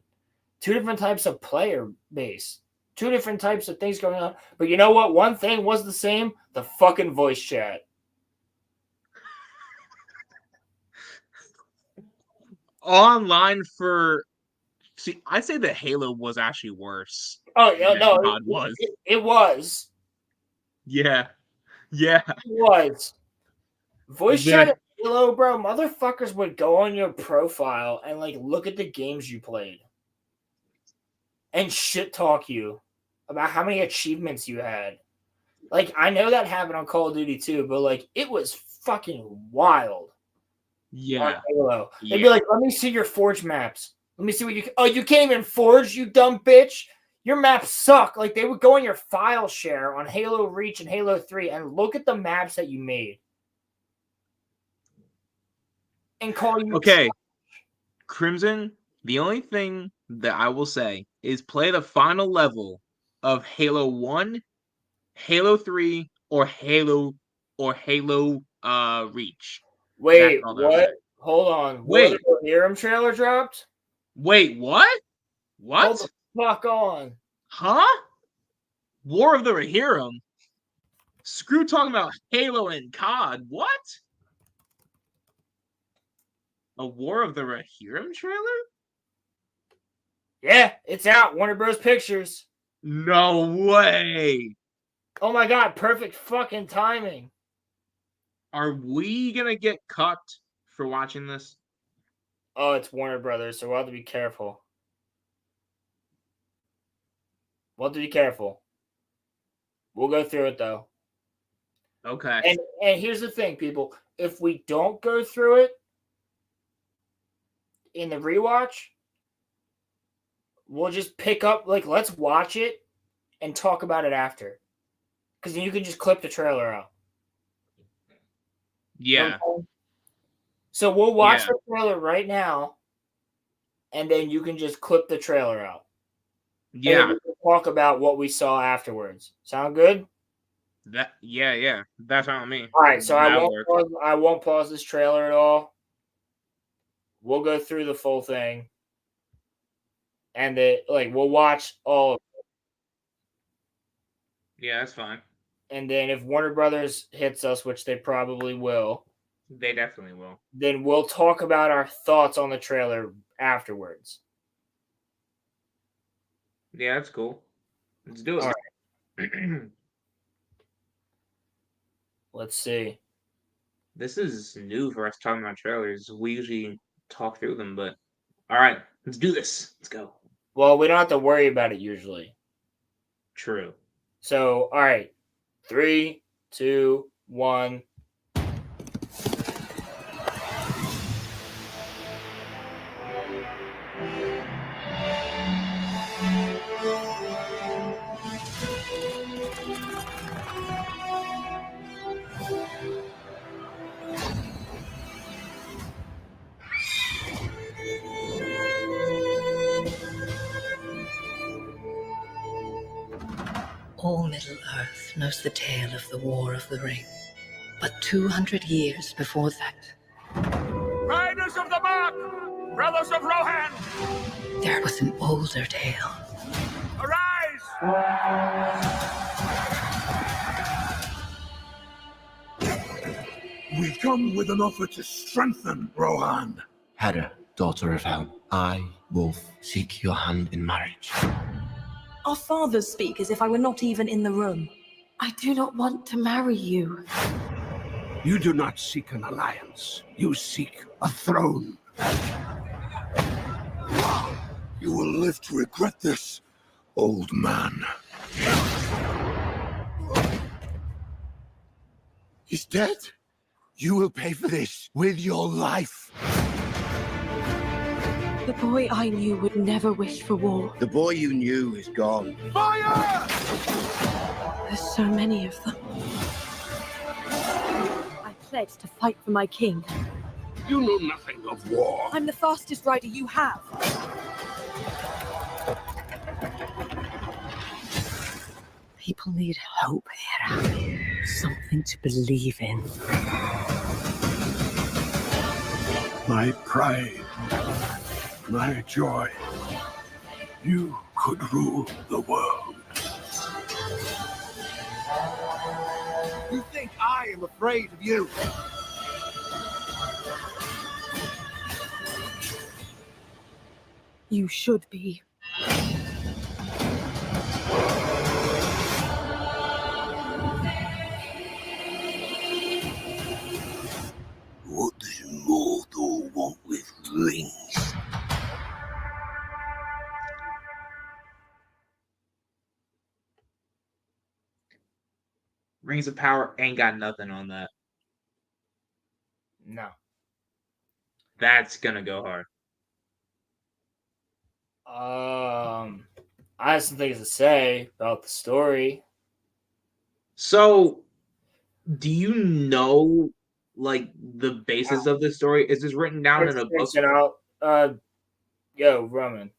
Two different types of player base. Two different types of things going on. But you know what? One thing was the same. The fucking voice chat. Online for... See, I'd say that Halo was actually worse. Oh, yeah, than no. COD was. It was. Yeah. Yeah. It was. Voice Yeah. chat at Halo, bro. Motherfuckers would go on your profile and like look at the games you played. And shit talk you about how many achievements you had. Like, I know that happened on Call of Duty too, but like it was fucking wild. Yeah. On Halo. They'd be Yeah. like, let me see your Forge maps. Let me see what you can. Oh, you can't even Forge, you dumb bitch. Your maps suck. Like, they would go in your file share on Halo Reach and Halo 3 and look at the maps that you made. And call you. Okay. Crimson, the only thing that I will say is play the final level of Halo 1, Halo 3, or Halo Reach. Wait, That's all that I'll what? say. Hold on. Wait. What? The Roram trailer dropped? Wait, what? What? Hold the fuck on. Huh? War of the Rohirrim? Screw talking about Halo and COD. What? A War of the Rohirrim trailer? Yeah, it's out. Warner Bros. Pictures. No way. Oh my god, perfect fucking timing. Are we gonna get cut for watching this? Oh, it's Warner Brothers, so we'll have to be careful. We'll have to be careful. We'll go through it though. Okay. And here's the thing, people. If we don't go through it in the rewatch, we'll just pick up, like, let's watch it and talk about it after. Because then you can just clip the trailer out. Yeah. Okay? So we'll watch Yeah. the trailer right now, and then you can just clip the trailer out. Yeah. And we can talk about what we saw afterwards. Sound good? Yeah. That's what I mean. All right, so That'll work. I won't pause this trailer at all. We'll go through the full thing, and we'll watch all of it. Yeah, that's fine. And then if Warner Brothers hits us, which they probably will, They definitely will. then we'll talk about our thoughts on the trailer afterwards. Yeah, that's cool. Let's do it. All Let's see. This is new for us talking about trailers. We usually talk through them, but all right, let's do this. Let's go. Well, we don't have to worry about it usually. True. So, all right. 3, 2, 1. All Middle-earth knows the tale of the War of the Ring. But 200 years before that, Riders of the Mark! Brothers of Rohan! there was an older tale. Arise! We come with an offer to strengthen Rohan. Hera, daughter of Helm, I, Wolf, seek your hand in marriage. Our fathers speak as if I were not even in the room. I do not want to marry you. You do not seek an alliance. You seek a throne. You will live to regret this, old man. He's dead. You will pay for this with your life. The boy I knew would never wish for war. The boy you knew is gone. Fire! There's so many of them. I pledged to fight for my king. You know nothing of war. I'm the fastest rider you have. People need hope, Hera. Something to believe in. My pride. My joy. You could rule the world. You think I am afraid of you? You should be. What does mortal want with rings? Rings of Power ain't got nothing on that. No. That's gonna go hard. I have some things to say about the story. So, do you know like the basis of this story? Is this written down in a book? Yo, Roman,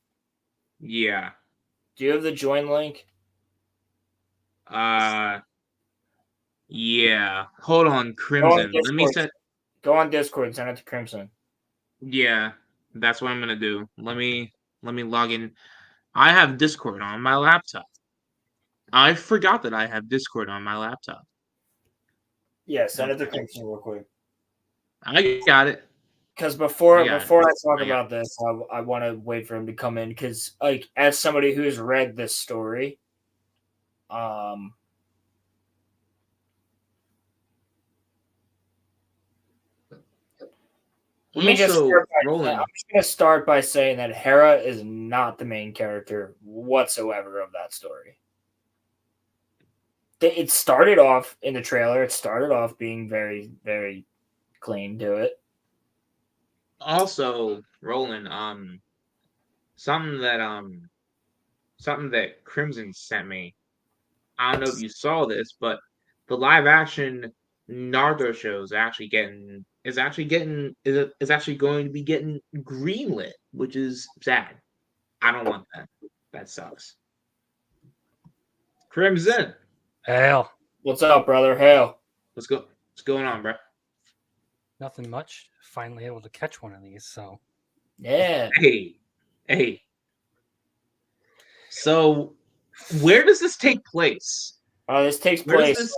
Yeah. do you have the join link? Yeah. Hold on, Crimson. Let me set. Go on Discord and send it to Crimson. Yeah, that's what I'm gonna do. Let me log in. I have Discord on my laptop. I forgot that I have Discord on my laptop. Yeah, send it to Crimson real quick. I got it. Because before I talk about this, I want to wait for him to come in because, like, as somebody who's read this story, let me just start I'm just going to start by saying that Hera is not the main character whatsoever of that story. It started off in the trailer. It started off being very, very clean to it. Also, Roland, something that Crimson sent me. I don't know if you saw this, but the live action Naruto show is actually going to be getting greenlit, which is sad. I don't want that. That sucks. Crimson. Hail. What's up, brother? Hail. What's going on, bro? Nothing much. Finally able to catch one of these, so. Yeah. Hey. So, where does this take place? This takes place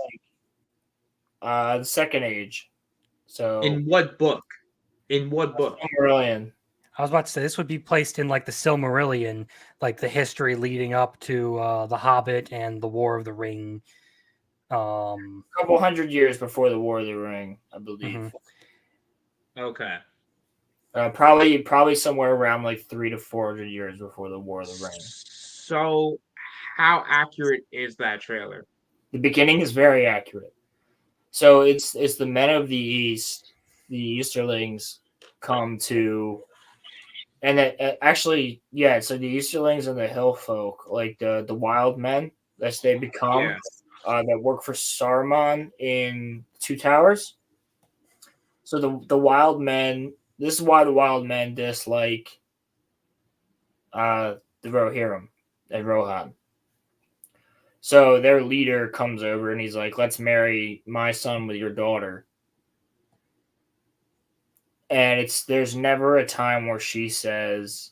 the Second Age. So in what book? Silmarillion. I was about to say this would be placed in like the Silmarillion, like the history leading up to the Hobbit and the War of the Ring. A couple hundred years before the War of the Ring, I believe. Mm-hmm. Okay. Probably somewhere around like 300 to 400 years before the War of the Ring. So, how accurate is that trailer? The beginning is very accurate. So it's the men of the East, the Easterlings, come to, and actually, yeah. So the Easterlings and the Hill folk, like the wild men, that they become, that work for Saruman in Two Towers. So the wild men. This is why the wild men dislike the Rohirrim and Rohan. So their leader comes over and he's like, let's marry my son with your daughter. And there's never a time where she says,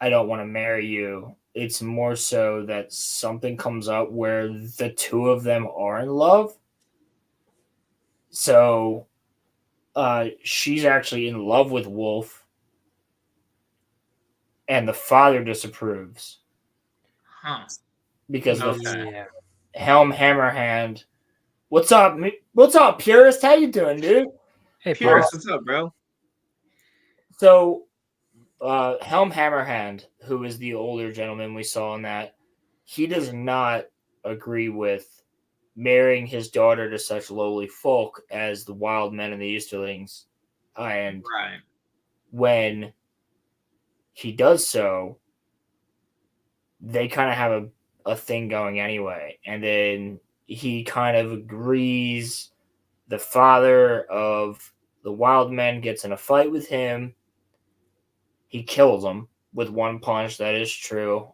I don't want to marry you. It's more so that something comes up where the two of them are in love. So she's actually in love with Wolf. And the father disapproves. Huh. Because the Helm Hammerhand. What's up, Purist? How you doing, dude? Hey, Purist, what's up, bro? So, Helm Hammerhand, who is the older gentleman we saw in that, he does not agree with marrying his daughter to such lowly folk as the wild men and the Easterlings. And when he does so, they kind of have a thing going anyway. And then he kind of agrees. The father of the wild men gets in a fight with him. He kills him with one punch. That is true.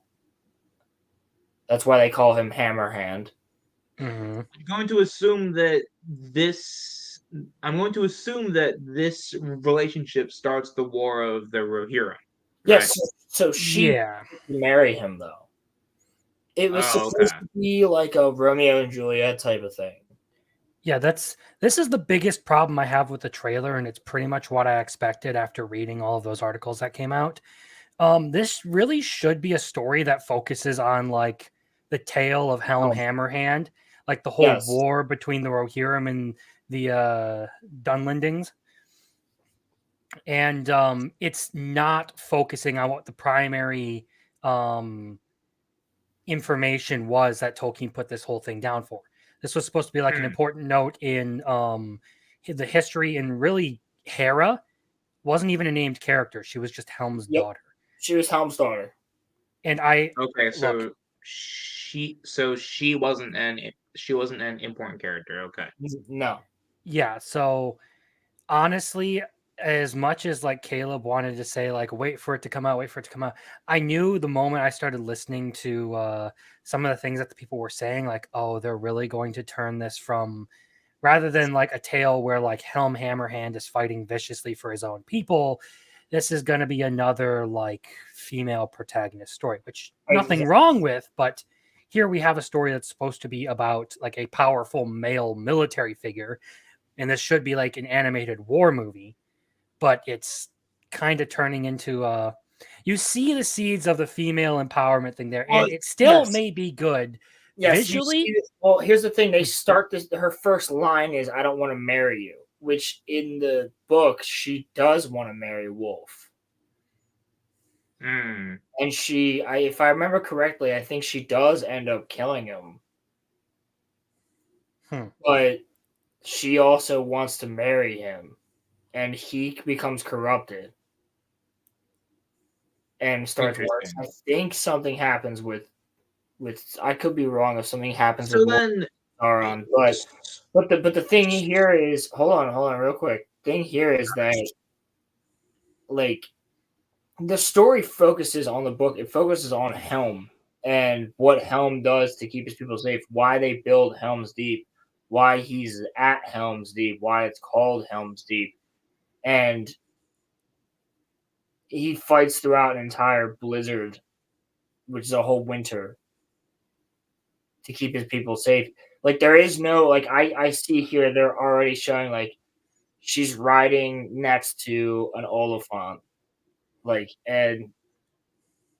That's why they call him Hammerhand. Mm-hmm. I'm going to assume that this relationship starts the War of the Rohirrim. Yes, so she Yeah. marry him though. It was supposed to be like a Romeo and Juliet type of thing. Yeah, this is the biggest problem I have with the trailer, and it's pretty much what I expected after reading all of those articles that came out. This really should be a story that focuses on like the tale of Helm Hammerhand, like the whole war between the Rohirrim and the Dunlendings. And it's not focusing on what the primary information was that Tolkien put this whole thing down for. This was supposed to be like an important note in the history, and really Hera wasn't even a named character. She was just Helm's daughter. She was Helm's daughter. And I so she wasn't an important character. Okay. No. Yeah, so honestly, as much as like Caleb wanted to say like wait for it to come out, I knew the moment I started listening to some of the things that the people were saying, like, oh, they're really going to turn this from, rather than like a tale where like Helm Hammerhand is fighting viciously for his own people, this is going to be another like female protagonist story, which nothing wrong with, but here we have a story that's supposed to be about like a powerful male military figure, and this should be like an animated war movie, but it's kind of turning into you see the seeds of the female empowerment thing there, and it still may be good visually. Well, here's the thing. They start this, her first line is, "I don't want to marry you," which in the book, she does want to marry Wolf. And if I remember correctly, I think she does end up killing him. But she also wants to marry him, and he becomes corrupted and starts working. I think something happens with I could be wrong if something happens with Sauron, but the thing here is, hold on real quick. Thing here is that like the story focuses on the book. It focuses on Helm and what Helm does to keep his people safe, why they build Helm's Deep, why he's at Helm's Deep, why it's called Helm's Deep. And he fights throughout an entire blizzard, which is a whole winter, to keep his people safe. Like, there is no, like, I see here, they're already showing, like, she's riding next to an Oliphant, like, and,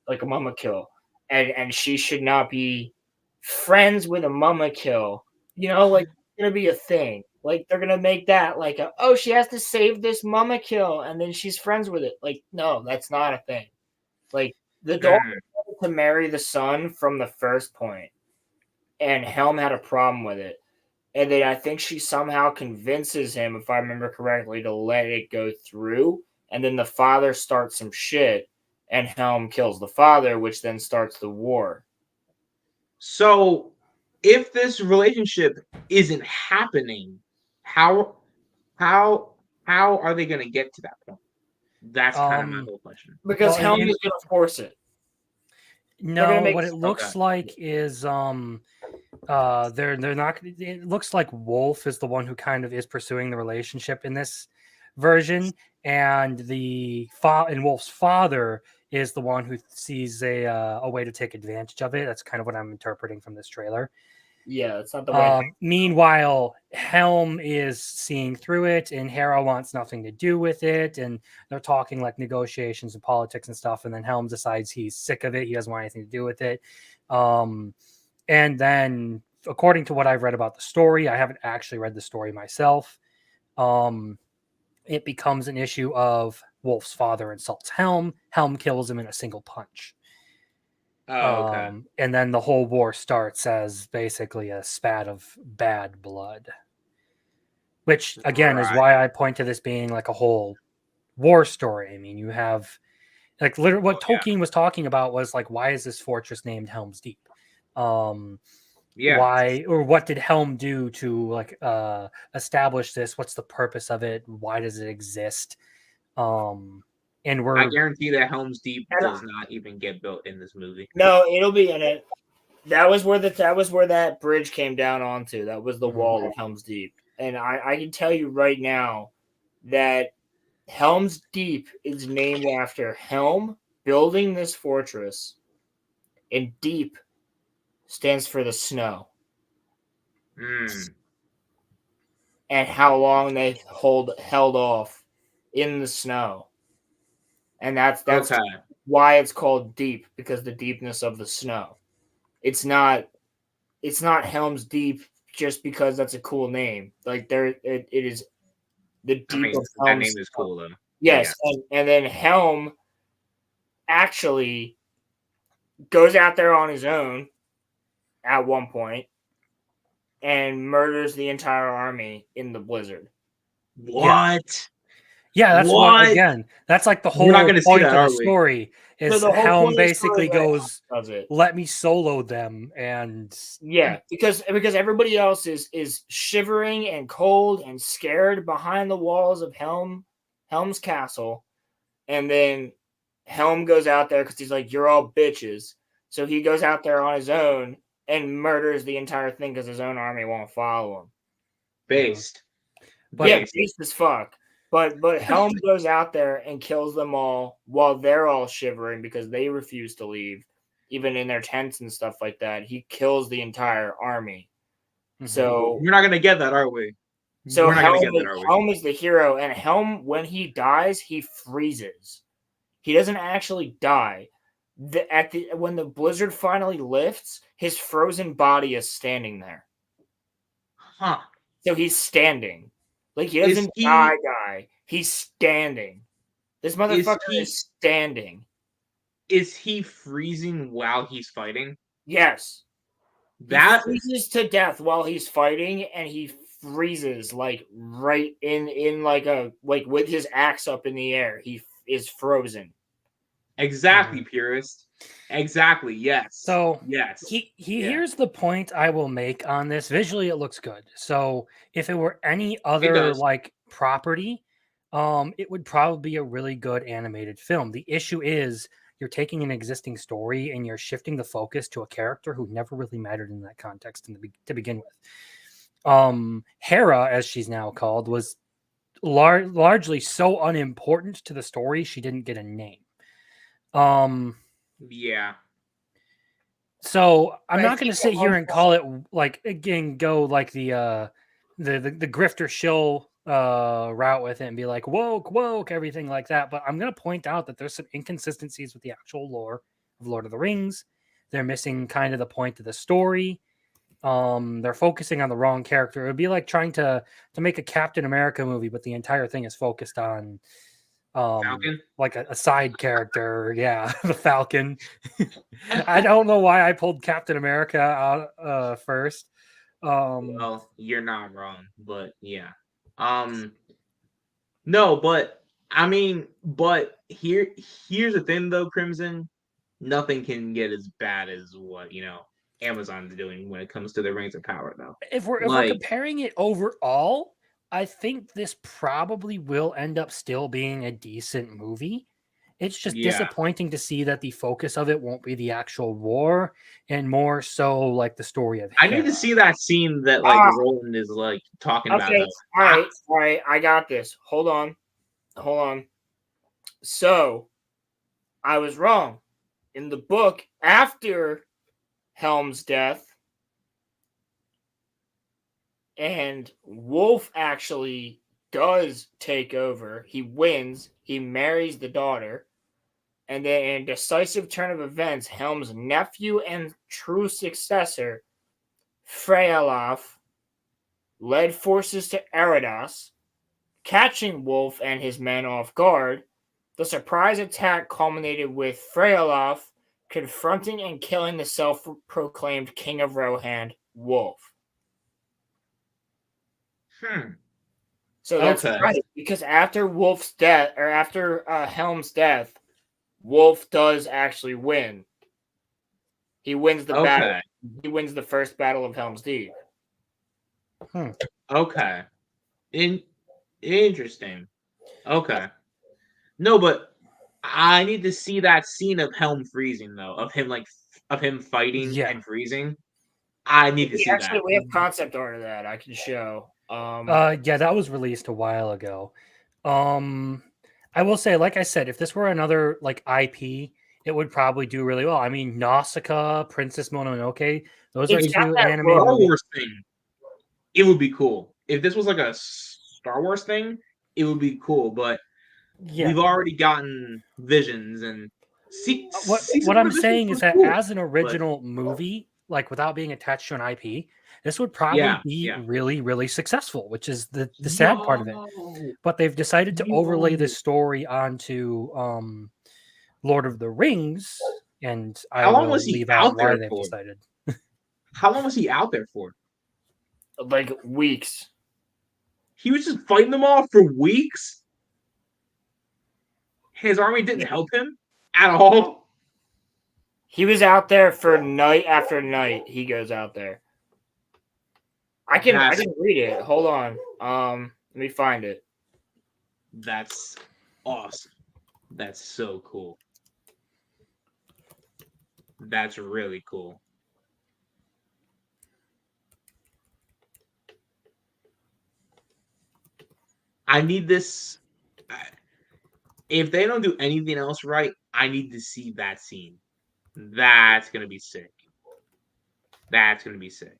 like, a Mumakil. And she should not be friends with a Mumakil. You know, like, it's going to be a thing. Like, they're going to make that, like, she has to save this Mumakil, and then she's friends with it. Like, no, that's not a thing. Like, the daughter wanted to marry the son from the first point, and Helm had a problem with it. And then I think she somehow convinces him, if I remember correctly, to let it go through. And then the father starts some shit, and Helm kills the father, which then starts the war. So, if this relationship isn't happening, how are they going to get to that point? That's kind of my whole question. Because Helm is going to force it. No, what it looks like is they're not. It looks like Wolf is the one who kind of is pursuing the relationship in this version, and and Wolf's father is the one who sees a way to take advantage of it. That's kind of what I'm interpreting from this trailer. Yeah, that's not the way. Meanwhile, Helm is seeing through it, and Hera wants nothing to do with it, and they're talking like negotiations and politics and stuff. And then Helm decides he's sick of it; he doesn't want anything to do with it. And then, according to what I've read about the story, I haven't actually read the story myself. It becomes an issue of Wolf's father insults Helm. Helm kills him in a single punch. And then the whole war starts as basically a spat of bad blood, which again is why I point to this being like a whole war story. I mean, you have like literally what Tolkien was talking about was like, why is this fortress named Helm's Deep? Why, or what did Helm do to like establish this? What's the purpose of it? Why does it exist? And I guarantee that Helm's Deep does not even get built in this movie. No, it'll be in it. That was where that bridge came down onto. That was the wall of Helm's Deep. And I can tell you right now that Helm's Deep is named after Helm building this fortress, and deep stands for the snow. And how long they held off in the snow. And that's Okay. why it's called deep, because the deepness of the snow. It's not Helm's Deep just because that's a cool name. Like it is the deep of that Helm's. name is cool though. Yes, and then Helm actually goes out there on his own at one point and murders the entire army in the blizzard. What? Yeah, that's what again. That's like the whole We're not gonna see point that, of are the we? story. Is the whole Helm point of the story basically is that Helm goes, does it. "Let me solo them," and because everybody else is shivering and cold and scared behind the walls of Helm's castle, and then Helm goes out there because he's like, "You're all bitches." So he goes out there on his own and murders the entire thing because his own army won't follow him. Based. Based as fuck. But Helm goes out there and kills them all while they're all shivering because they refuse to leave, even in their tents and stuff like that. He kills the entire army. So we're not gonna get that, are we? So we're not gonna get that, are we? Helm is the hero, and Helm, when he dies, he freezes. He doesn't actually die. When the blizzard finally lifts, his frozen body is standing there. Huh. So he's standing. Like, he doesn't die. He's standing. This motherfucker is standing. Is he freezing while he's fighting? Yes. He freezes to death while he's fighting, and he freezes like right in like with his axe up in the air. He is frozen. Exactly, purist. Exactly. Yes. So yes, here's the point I will make on this. Visually, it looks good. So if it were any other like property, it would probably be a really good animated film. The issue is you're taking an existing story and you're shifting the focus to a character who never really mattered in that context to begin with. Hera, as she's now called, was largely so unimportant to the story she didn't get a name. Yeah. So I'm not going to sit here and call it like go like the grifter shill route with it and be like woke everything like that. But I'm going to point out that there's some inconsistencies with the actual lore of Lord of the Rings. They're missing kind of the point of the story. They're focusing on the wrong character. It would be like trying to make a Captain America movie, but the entire thing is focused on Falcon? Like a side character. Yeah, the Falcon. I don't know why I pulled Captain America out first. Well, you're not wrong, but yeah. No, but I mean, but here's the thing though, Crimson. Nothing can get as bad as what Amazon's doing when it comes to the Rings of Power, though. If we're comparing it overall, I think this probably will end up still being a decent movie. It's just disappointing to see that the focus of it won't be the actual war and more so like the story of Hera. I need to see that scene that Roland is like talking about. Okay, all right, I got this. Hold on. So, I was wrong. In the book, after Helm's death, and Wolf actually does take over. He wins. He marries the daughter. And then in a decisive turn of events, Helm's nephew and true successor, Freyalaf, led forces to Eridos, catching Wolf and his men off guard. The surprise attack culminated with Freyalaf confronting and killing the self-proclaimed King of Rohan, Wolf. So that's right, because after Wolf's death, or after Helm's death, Wolf does actually win. He wins the battle. He wins the first battle of Helm's Deep. Okay. Interesting. Okay. No, but I need to see that scene of Helm freezing, though, of him fighting and freezing. I need to see that. We have concept art of that I can show. Yeah, that was released a while ago. I will say, like I said, if this were another like IP, it would probably do really well. I mean, Nausicaa, Princess Mononoke, those are It's got two that anime Star movies. Wars thing, it would be cool. If this was like a Star Wars thing, it would be cool. But Yeah. we've already gotten Visions and What I'm saying is that cool, as an original movie, like without being attached to an IP, this would probably be really, really successful, which is the sad part of it. But they've decided to overlay this story onto Lord of the Rings, and I How long will was he leave out out why there they've for? decided. How long was he out there for? Like weeks. He was just fighting them all for weeks. His army didn't help him at all. He was out there for night after night. He goes out there. I can read it. Hold on. Let me find it. That's awesome. That's so cool. That's really cool. I need this. If they don't do anything else right, I need to see that scene. That's gonna be sick. That's gonna be sick.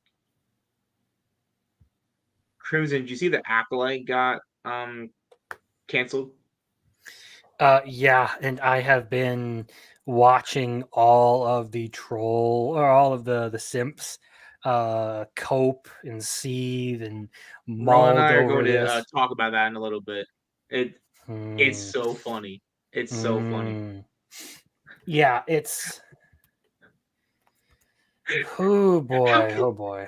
Crimson, did you see the Acolyte got canceled? Yeah, and I have been watching all of the troll or all of the simps cope and seethe and Ron and mulled I are over going to this. talk about that in a little bit. It's so funny. It's so funny. Yeah, it's oh boy, oh boy.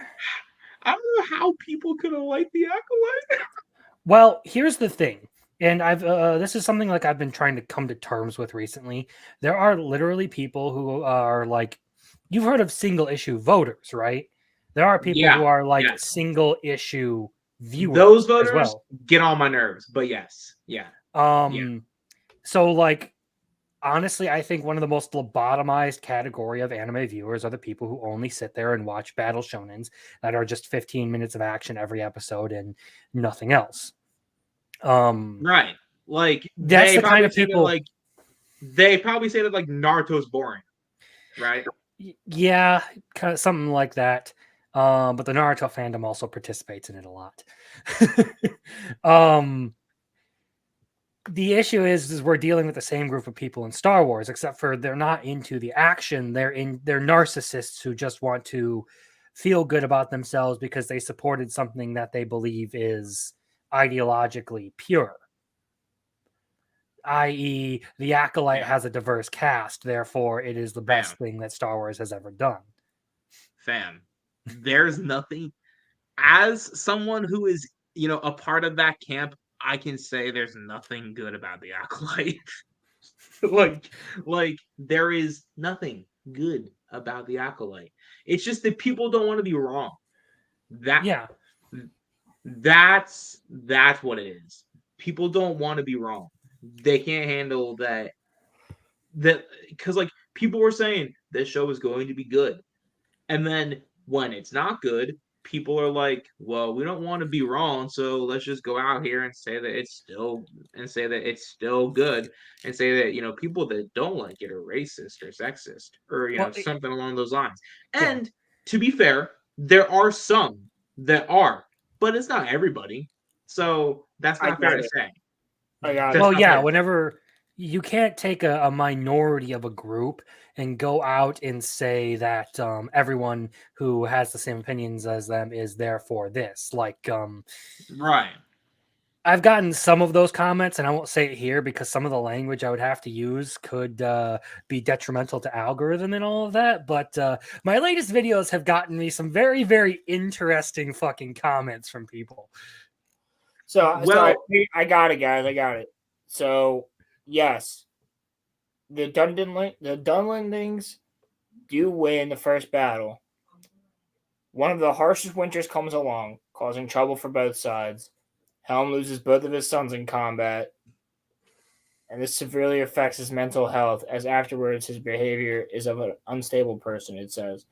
I don't know how people could have liked the Acolyte. Well, here's the thing, and I've this is something like I've been trying to come to terms with recently. There are literally people who are like, you've heard of single issue voters, right? There are people who are like single issue viewers. Those voters as well. get on my nerves, but yes, yeah. So like, honestly, I think one of the most lobotomized category of anime viewers are the people who only sit there and watch battle shonens that are just 15 minutes of action every episode and nothing else. Right. Like that's the kind of people like they probably say that like Naruto's boring. Right? Yeah, kind of something like that. But the Naruto fandom also participates in it a lot. The issue is we're dealing with the same group of people in Star Wars, except for they're not into the action. They're narcissists who just want to feel good about themselves because they supported something that they believe is ideologically pure. I.e., the Acolyte has a diverse cast, therefore it is the best thing that Star Wars has ever done. Fam, there's nothing. As someone who is, a part of that camp, I can say there's nothing good about the Acolyte. like there is nothing good about the Acolyte. It's just that people don't want to be wrong. That's what it is. People don't want to be wrong. They can't handle that because like people were saying this show is going to be good, and then when it's not good, people are like, well, we don't want to be wrong, so let's just go out here and say that it's still good, and say that people that don't like it are racist or sexist or something along those lines. And to be fair, there are some that are, but it's not everybody, so that's not fair to say. Well, yeah, whenever you can't take a minority of a group and go out and say that everyone who has the same opinions as them is there for this. Like, right. I've gotten some of those comments, and I won't say it here because some of the language I would have to use could be detrimental to algorithm and all of that. But my latest videos have gotten me some very, very interesting fucking comments from people. So I got it, guys. I got it. So yes, the Dunlendings do win the first battle. One of the harshest winters comes along, causing trouble for both sides. Helm loses both of his sons in combat, and this severely affects his mental health, as afterwards his behavior is of an unstable person, it says.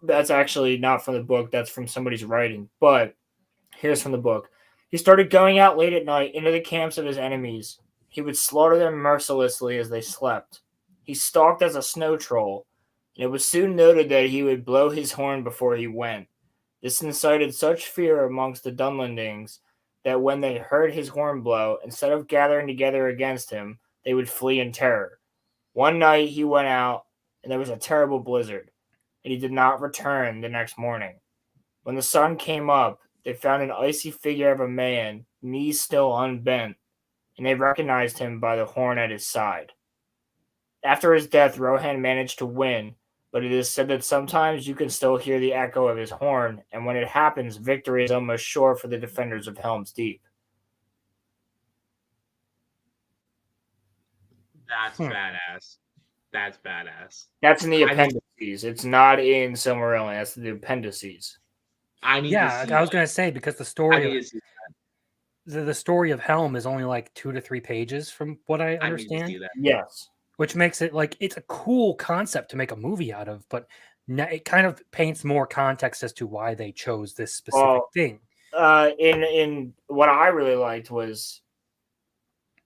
That's actually not from the book, that's from somebody's writing, but here's from the book. He started going out late at night into the camps of his enemies. He would slaughter them mercilessly as they slept. He stalked as a snow troll, and it was soon noted that he would blow his horn before he went. This incited such fear amongst the Dunlendings that when they heard his horn blow, instead of gathering together against him, they would flee in terror. One night he went out, and there was a terrible blizzard, and he did not return the next morning. When the sun came up, they found an icy figure of a man, knees still unbent, and they recognized him by the horn at his side. After his death, Rohan managed to win, but it is said that sometimes you can still hear the echo of his horn, and when it happens, victory is almost sure for the defenders of Helm's Deep. That's badass. That's badass. That's in the appendices. It's not in Silmarillion. That's the appendices. I was going to say, because the story the story of Helm is only like 2 to 3 pages from what I understand. Yes. Which makes it like it's a cool concept to make a movie out of, but it kind of paints more context as to why they chose this specific thing. In what I really liked was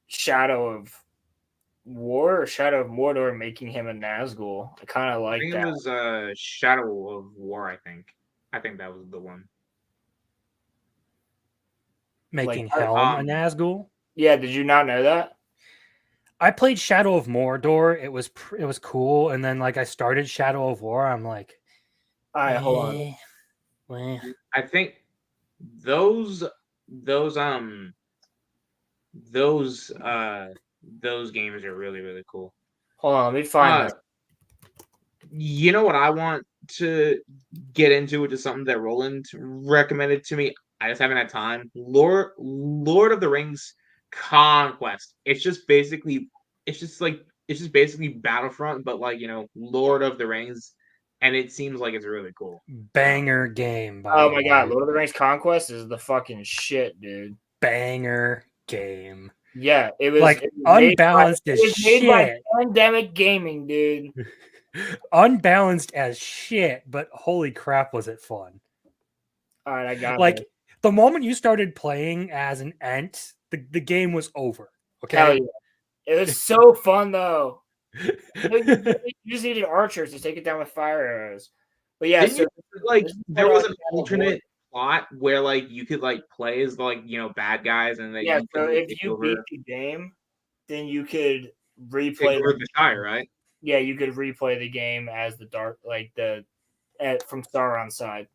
Shadow of War or Shadow of Mordor making him a Nazgul. I kind of like that. I think it was Shadow of War, I think. I think that was the one. Making Helm a Nazgul? Yeah, did you not know that? I played Shadow of Mordor. It was cool, and then like I started Shadow of War. I'm like, all right, hold on. I think those games are really, really cool. Hold on, let me find this. You know what I want to get into, which is something that Roland recommended to me. I just haven't had time. Lord of the Rings Conquest. It's just basically Battlefront, but like, you know, Lord of the Rings, and it seems like it's really cool. Banger game. Oh my god, Lord of the Rings Conquest is the fucking shit, dude. Banger game. Yeah, it was like unbalanced as shit. Made by Pandemic Gaming, dude. Unbalanced as shit, but holy crap, was it fun! All right, I got like the moment you started playing as an Ent, the game was over. Okay, hell yeah. It was so fun though. You just needed archers to take it down with fire arrows. But yeah, so there was an alternate plot where like you could like play as like, you know, bad guys, and then so if you beat the game, then you could replay the Shire, right? Yeah, you could replay the game as the dark, like from Sauron's side.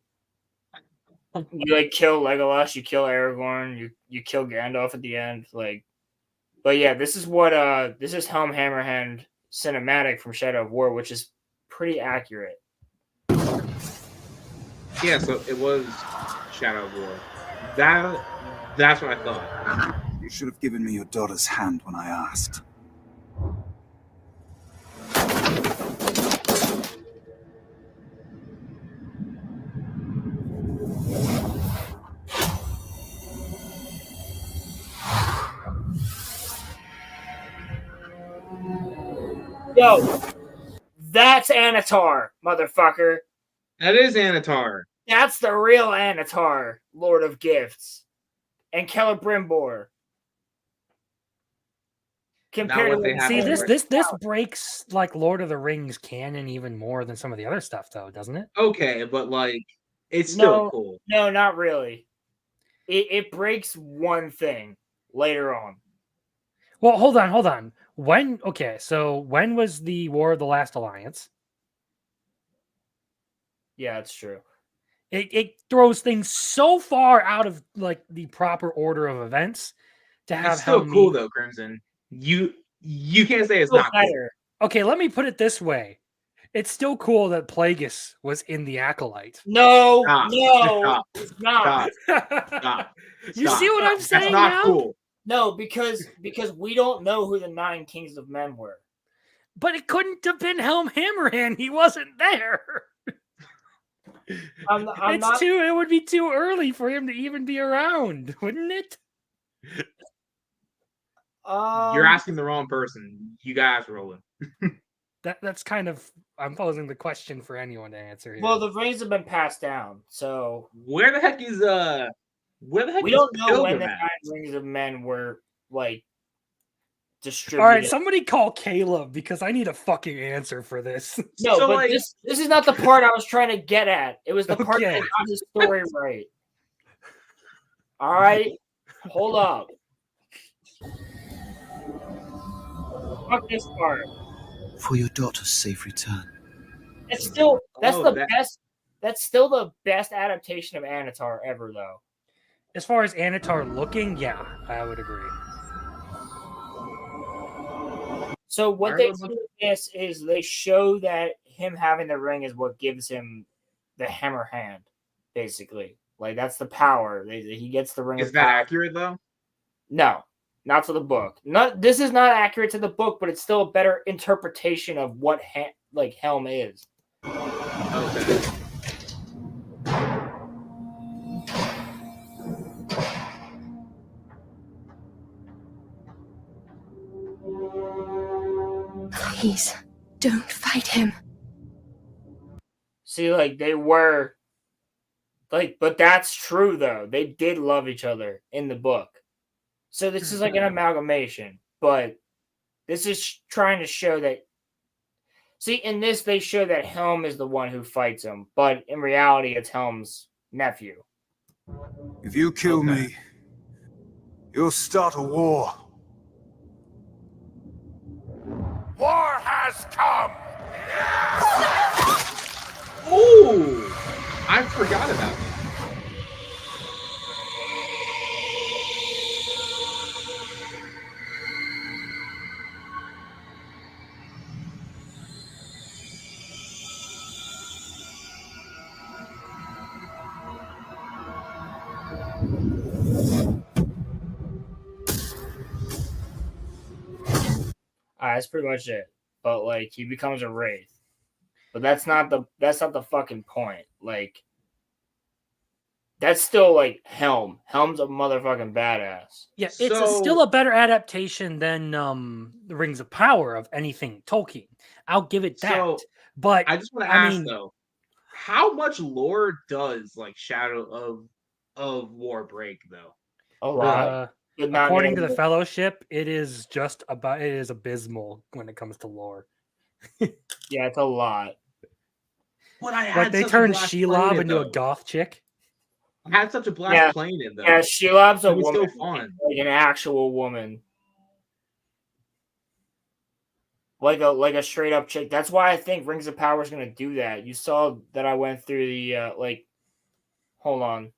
You like kill Legolas, you kill Aragorn, you kill Gandalf at the end, like. But yeah, this is Helm Hammerhand cinematic from Shadow of War, which is pretty accurate. Yeah, so it was Shadow of War. That's what I thought. You should have given me your daughter's hand when I asked. Yo, that's Anatar, motherfucker. That is Anatar. That's the real Anatar, Lord of Gifts, and Celebrimbor. Compared to see this breaks like Lord of the Rings canon even more than some of the other stuff, though, doesn't it? Okay, but like it's still cool. No, not really. It breaks one thing later on. Well, hold on. When was the War of the Last Alliance? Yeah, it's true. It throws things so far out of like the proper order of events to have. It's still cool though, Crimson. You can't say it's not cool. Okay, let me put it this way: it's still cool that Plagueis was in the Acolyte. No, it's not. Stop. You see what I'm saying? That's not now? Cool. No, because we don't know who the 9 Kings of Men were. But it couldn't have been Helm Hammerhand. He wasn't there. It would be too early for him to even be around, wouldn't it? You're asking the wrong person. You guys, Roland. That's kind of, I'm posing the question for anyone to answer here. Well, the rings have been passed down, so where the heck is we don't know when the 9 Rings of Men were like distributed. All right, somebody call Caleb because I need a fucking answer for this. No, So, but like- this is not the part I was trying to get at. It was the part that Okay. got his story right. All right, hold up. Fuck this part. For your daughter's safe return. It's still that's Oh, the that- best. That's still the best adaptation of Anatar ever, though. As far as Anatar looking, yeah, I would agree. So what Alright, they what do with this is they show that him having the ring is what gives him the hammer hand, basically. Like that's the power. He gets the ring. Is of that power. accurate though? No, not to the book. This is not accurate to the book, but it's still a better interpretation of what Helm is. Okay. Please, don't fight him. See, like they were, like, but that's true though. They did love each other in the book. So this is like an amalgamation, but this is trying to show that. See, in this they show that Helm is the one who fights him, but in reality, it's Helm's nephew. If you kill me, you'll start a war. War has come! Ooh! I forgot about it. That's pretty much it. But like he becomes a wraith. But that's not the fucking point. Like that's still like Helm. Helm's a motherfucking badass. Yeah, it's still a better adaptation than the Rings of Power of anything Tolkien. I'll give it that. So, but I just want to ask though, how much lore does like Shadow of War break though? A lot. According to the Fellowship, it is abysmal when it comes to lore. Yeah, it's a lot. But I Like had they such a turned blast Shelob playing it, into a though. goth chick. I had such a blast playing it though. Yeah, Shelob's a It was so woman, fun. like an actual woman, like a straight up chick. That's why I think Rings of Power is gonna do that. You saw that I went through the like. Hold on.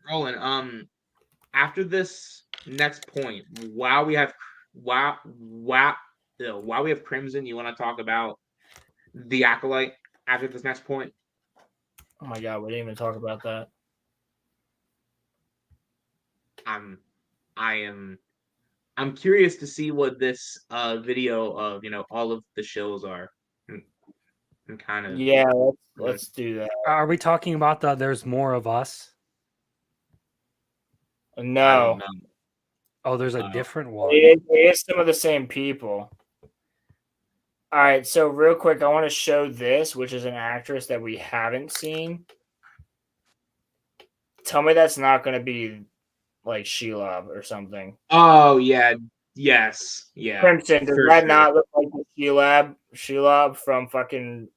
Roland, after this next point, while we have Crimson, you want to talk about the Acolyte after this next point? Oh my god, we didn't even talk about that. I'm curious to see what this video of all of the shows are. And kind of let's do that. Are we talking about the There's More of Us? No. Oh, there's a different one. It is some of the same people. All right, so real quick, I want to show this, which is an actress that we haven't seen. Tell me that's not going to be like Shelob or something. Oh yeah, yes, yeah. Crimson, does that not look like the Shelob from fucking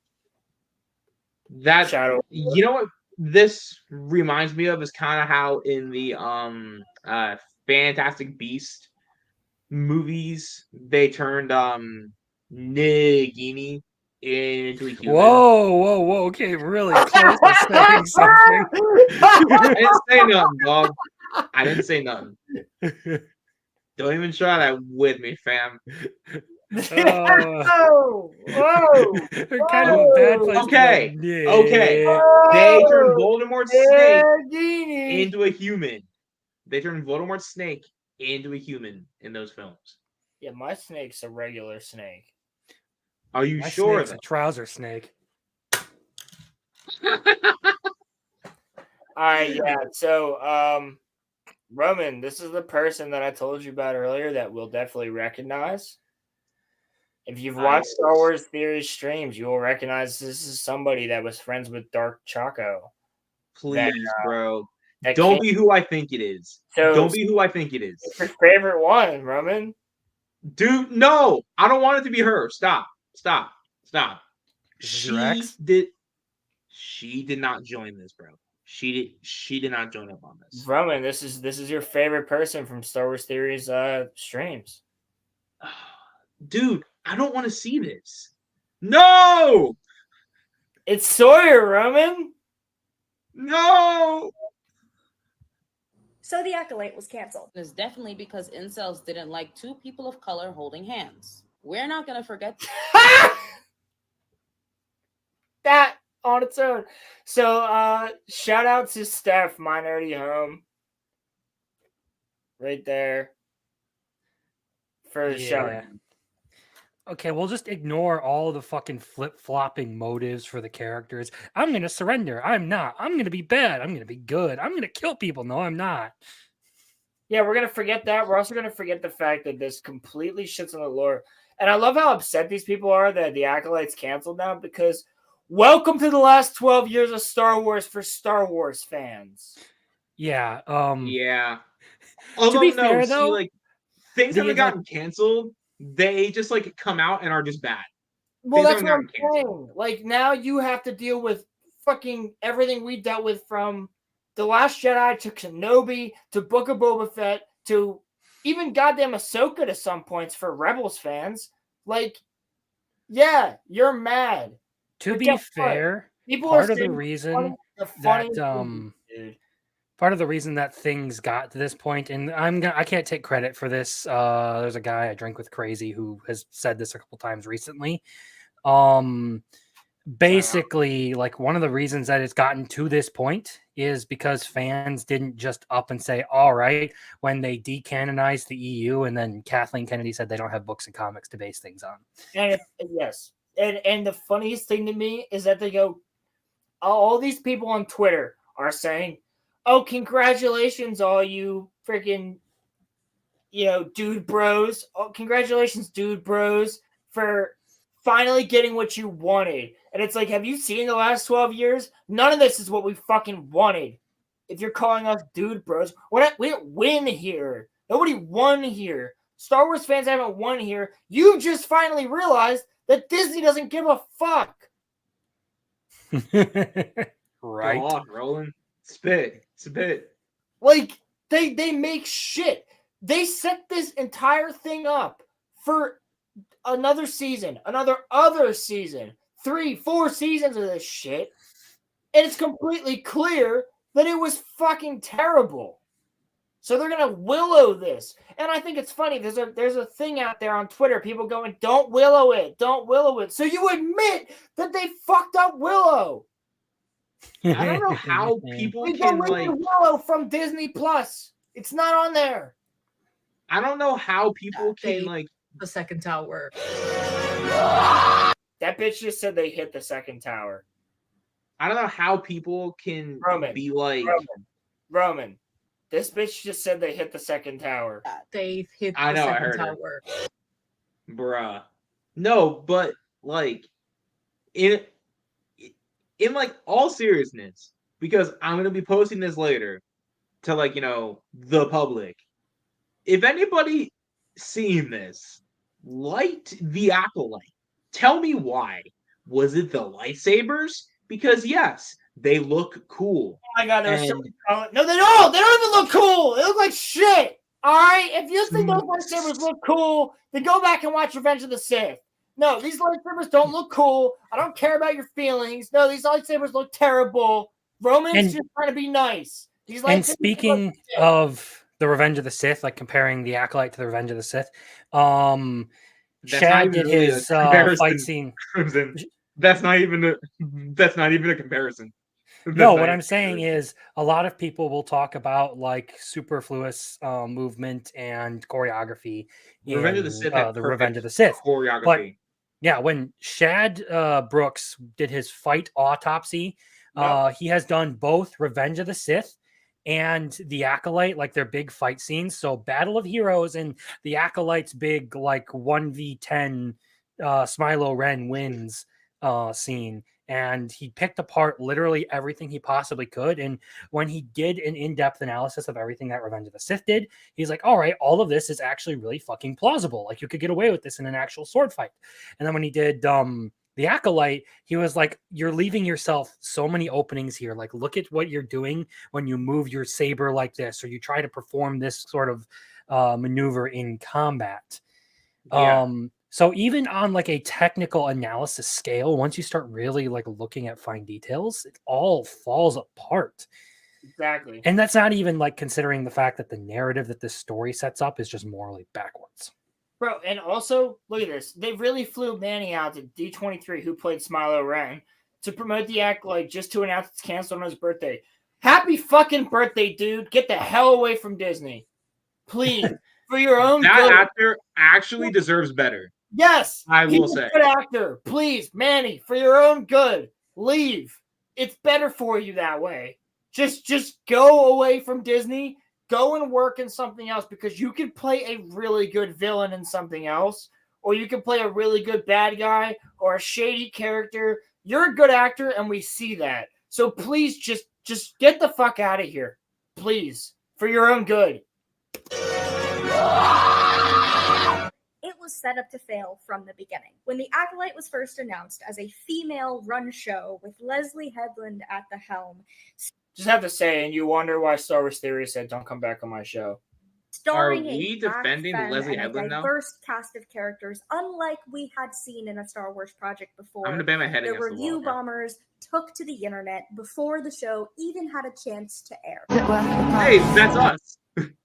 that Shadow? You know what this reminds me of is kind of how in the Fantastic Beast movies they turned Nagini into a human. Whoa, okay, really close to saying something. I didn't say nothing, dog. I didn't say nothing. Don't even try that with me, fam. Whoa! Kind of a bad place. Okay. They turned Voldemort's snake into a human. They turned Voldemort's snake into a human in those films. Yeah, my snake's a regular snake. Are you My sure? snake's a trouser snake. All right, yeah. So, Roman, this is the person that I told you about earlier that we'll definitely recognize. If you've watched Star Wars Theory streams, you will recognize this is somebody that was friends with Dark Choco. Please, bro. Don't be who I think it is. So, Don't be who I think it is. Your favorite one, Roman? Dude, no, I don't want it to be her. Stop. She did not join this, bro. She did not join up on this. Roman, this is your favorite person from Star Wars Theories streams. Dude, I don't want to see this. No! It's Sawyer, Roman. No! So the Acolyte was canceled. It's definitely because incels didn't like two people of color holding hands. We're not gonna forget that on its own. So shout out to Steph, My Nerdy Home. Right there. For the show. Okay, we'll just ignore all the fucking flip-flopping motives for the characters. I'm going to surrender. I'm not. I'm going to be bad. I'm going to be good. I'm going to kill people. No, I'm not. Yeah, we're going to forget that. We're also going to forget the fact that this completely shits on the lore. And I love how upset these people are that the Acolyte's canceled now, because welcome to the last 12 years of Star Wars for Star Wars fans. Yeah. Yeah. To be fair, though, like, things haven't gotten canceled. They just like come out and are just bad. Well, that's what I'm saying. Like, now you have to deal with fucking everything we dealt with, from The Last Jedi to Kenobi to Book of Boba Fett to even goddamn Ahsoka to some points for Rebels fans. Like, yeah, you're mad. To be fair, part of the reason that things got to this point, and I can't take credit for this. There's a guy I drink with Crazy who has said this a couple times recently. Basically, like, one of the reasons that it's gotten to this point is because fans didn't just up and say, all right, when they decanonized the EU, and then Kathleen Kennedy said they don't have books and comics to base things on. And yes. And the funniest thing to me is that they go, all these people on Twitter are saying, oh, congratulations, all you freaking, dude bros. Oh, congratulations, dude bros, for finally getting what you wanted. And it's like, have you seen the last 12 years? None of this is what we fucking wanted. If you're calling us dude bros, we didn't win here. Nobody won here. Star Wars fans haven't won here. You just finally realized that Disney doesn't give a fuck. Right. Go on, Roland. Spit. Like, they make shit. They set this entire thing up for another season, other season, 3-4 seasons of this shit, and it's completely clear that it was fucking terrible. So they're gonna willow this, and I think it's funny. There's a thing out there on Twitter, people going, "Don't willow it, don't willow it." So you admit that they fucked up Willow. I don't know how people We can deleted Willow from Disney Plus. It's not on there. I don't know how people can the second tower. That bitch just said they hit the second tower. I don't know how people can be like Roman. This bitch just said they hit the second tower. They hit I the know, I second heard tower. Bruh. No, but like in like all seriousness, because I'm gonna be posting this later to the public. If anybody seen this, light the Acolyte. Tell me why. Was it the lightsabers? Because yes, they look cool. Oh my god, they're so no, they don't. They don't even look cool. They look like shit. All right, if you think those lightsabers look cool, then go back and watch Revenge of the Sith. No, these lightsabers don't look cool. I don't care about your feelings. No, these lightsabers look terrible. Roman's just trying to be nice. These lightsabers. And speaking of the Revenge of the Sith, like comparing the Acolyte to the Revenge of the Sith, Chad did his fight scene. That's not even a comparison. No, what I'm saying is a lot of people will talk about like superfluous movement and choreography. Revenge of the Sith, the Revenge of the Sith choreography. But yeah, when Shad Brooks did his fight autopsy, he has done both Revenge of the Sith and the Acolyte, like their big fight scenes. So Battle of Heroes and the Acolyte's big like 1v10 Smilo Ren wins scene. and he picked apart literally everything he possibly could. And when he did an in-depth analysis of everything that Revenge of the Sith did, he's like, all right, all of this is actually really fucking plausible. Like, you could get away with this in an actual sword fight. And then when he did the Acolyte, he was like, you're leaving yourself so many openings here. Like, look at what you're doing when you move your saber like this, or you try to perform this sort of maneuver in combat. Yeah. So even on like a technical analysis scale, once you start really like looking at fine details, it all falls apart. Exactly. And that's not even like considering the fact that the narrative that this story sets up is just morally backwards. Bro, and also, look at this. They really flew Manny out to D23, who played Smilo Ren, to promote the Acolyte just to announce it's canceled on his birthday. Happy fucking birthday, dude. Get the hell away from Disney. Please. For your own that good. actor actually deserves better. Yes. I will He's say. a good actor. Please, Manny, for your own good, leave. It's better for you that way. Just go away from Disney. Go and work in something else, because you can play a really good villain in something else, or you can play a really good bad guy or a shady character. You're a good actor, and we see that. So please just get the fuck out of here. Please. For your own good. It was set up to fail from the beginning. When The Acolyte was first announced as a female-run show with Leslie Headland at the helm, just have to say, and you wonder why Star Wars Theory said, don't come back on my show. Starring Are we a black defending femme Leslie and Headland a now? diverse cast of characters, unlike we had seen in a Star Wars project before. I'm gonna bang my head the against the review wall. bombers took to the internet before the show even had a chance to air. Hey, that's us.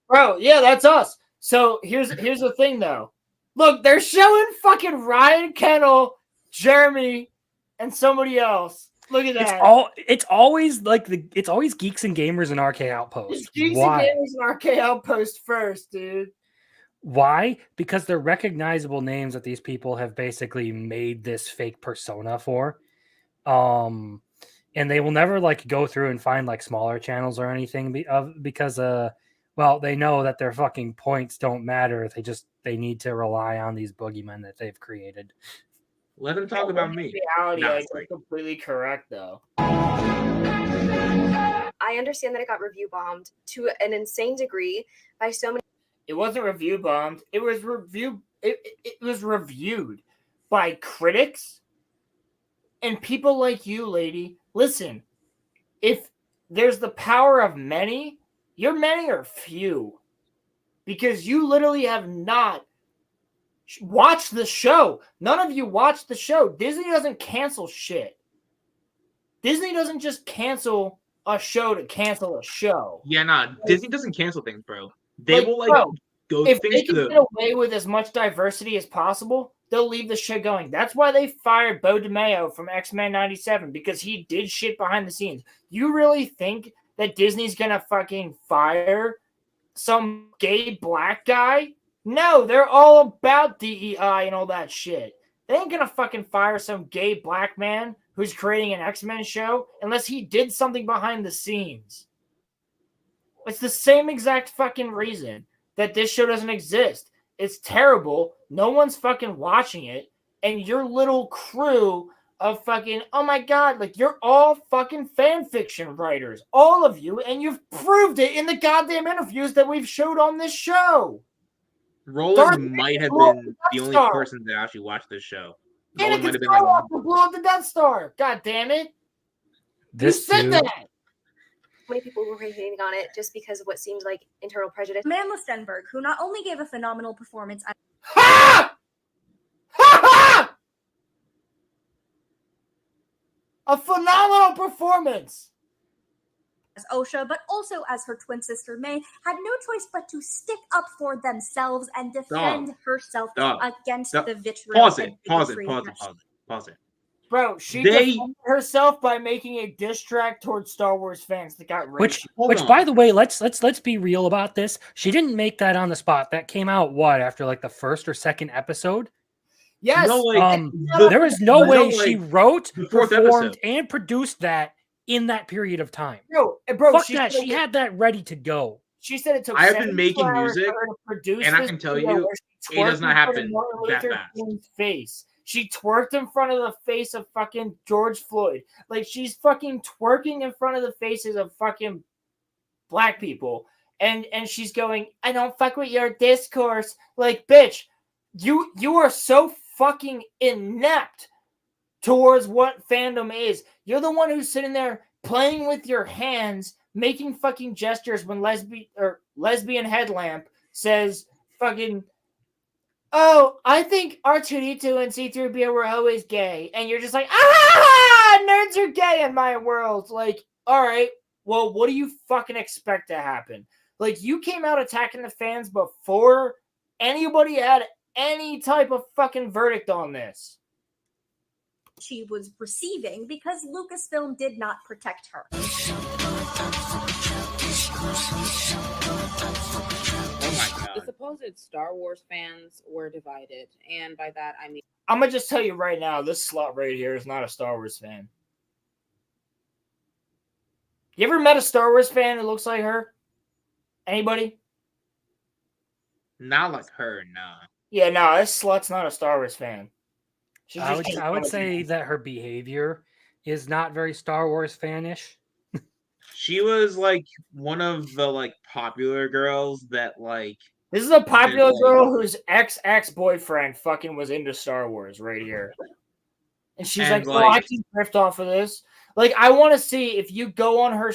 Bro, yeah, that's us. So here's the thing, though. Look, they're showing fucking Ryan Kennel, Jeremy, and somebody else. Look at that. It's always Geeks and Gamers and RK Outpost. It's Geeks Why? and Gamers and RK Outpost first, dude. Why? Because they're recognizable names that these people have basically made this fake persona for. And they will never like go through and find like smaller channels or anything because well, they know that their fucking points don't matter. They need to rely on these boogeymen that they've created. Let them talk about me. Reality, No, you're completely correct, though. I understand that it got review bombed to an insane degree by so many. It wasn't review bombed. It was it was reviewed by critics and people like you, lady. Listen, if there's the power of many, your many are few, because you literally have not watched the show. None of you watched the show. Disney doesn't cancel shit. Disney doesn't just cancel a show to cancel a show. Yeah, nah. Disney doesn't cancel things, bro. They will bro, go if things they to can the. get away with as much diversity as possible, they'll leave the shit going. That's why they fired Bo DeMeo from X-Men 97, because he did shit behind the scenes. You really think that Disney's gonna fucking fire some gay black guy? No, they're all about DEI and all that shit. They ain't gonna fucking fire some gay black man who's creating an X-Men show unless he did something behind the scenes. It's the same exact fucking reason that this show doesn't exist. It's terrible. No one's fucking watching it. And your little crew of fucking, oh my God, like you're all fucking fan fiction writers. All of you. And you've proved it in the goddamn interviews that we've showed on this show. Roland might have been the only person that actually watched this show. Roland might have been like, blew up the Death Star. God damn it. You said that. Many people were hating on it just because of what seemed like internal prejudice. Amanda Stenberg, who not only gave a phenomenal performance as a phenomenal performance as Osha, but also as her twin sister May, had no choice but to stick up for themselves and defend herself against the vitriol. Pause it. Bro, she defended herself by making a diss track towards Star Wars fans that got raged. Which by the way, let's be real about this. She didn't make that on the spot. That came out after like the first or second episode? Yes. There is no way she wrote, performed, and produced that in that period of time. Bro, fuck that. She had that ready to go. She said it took. I have been making music, and I can tell you, it does not happen that fast. Face. She twerked in front of the face of fucking George Floyd. Like, she's fucking twerking in front of the faces of fucking black people. And she's going, I don't fuck with your discourse. Like, bitch, you are so fucking inept towards what fandom is. You're the one who's sitting there playing with your hands, making fucking gestures when lesbian headlamp says fucking, oh, I think R2D2 and C3PO were always gay. And you're just like, ah, nerds are gay in my world. Like, all right, well, what do you fucking expect to happen? Like, you came out attacking the fans before anybody had any type of fucking verdict on this. She was receiving because Lucasfilm did not protect her. The supposed Star Wars fans were divided, and by that I mean I'm gonna just tell you right now, this slut right here is not a Star Wars fan. You ever met a Star Wars fan that looks like her? Anybody? Not like her, nah. Yeah, no, this slut's not a Star Wars fan. I would say that her behavior is not very Star Wars fanish. She was like one of the like popular girls that like. This is a popular girl whose ex-boyfriend fucking was into Star Wars right here. And she's like, oh, I can drift off of this. Like, I want to see if you go on her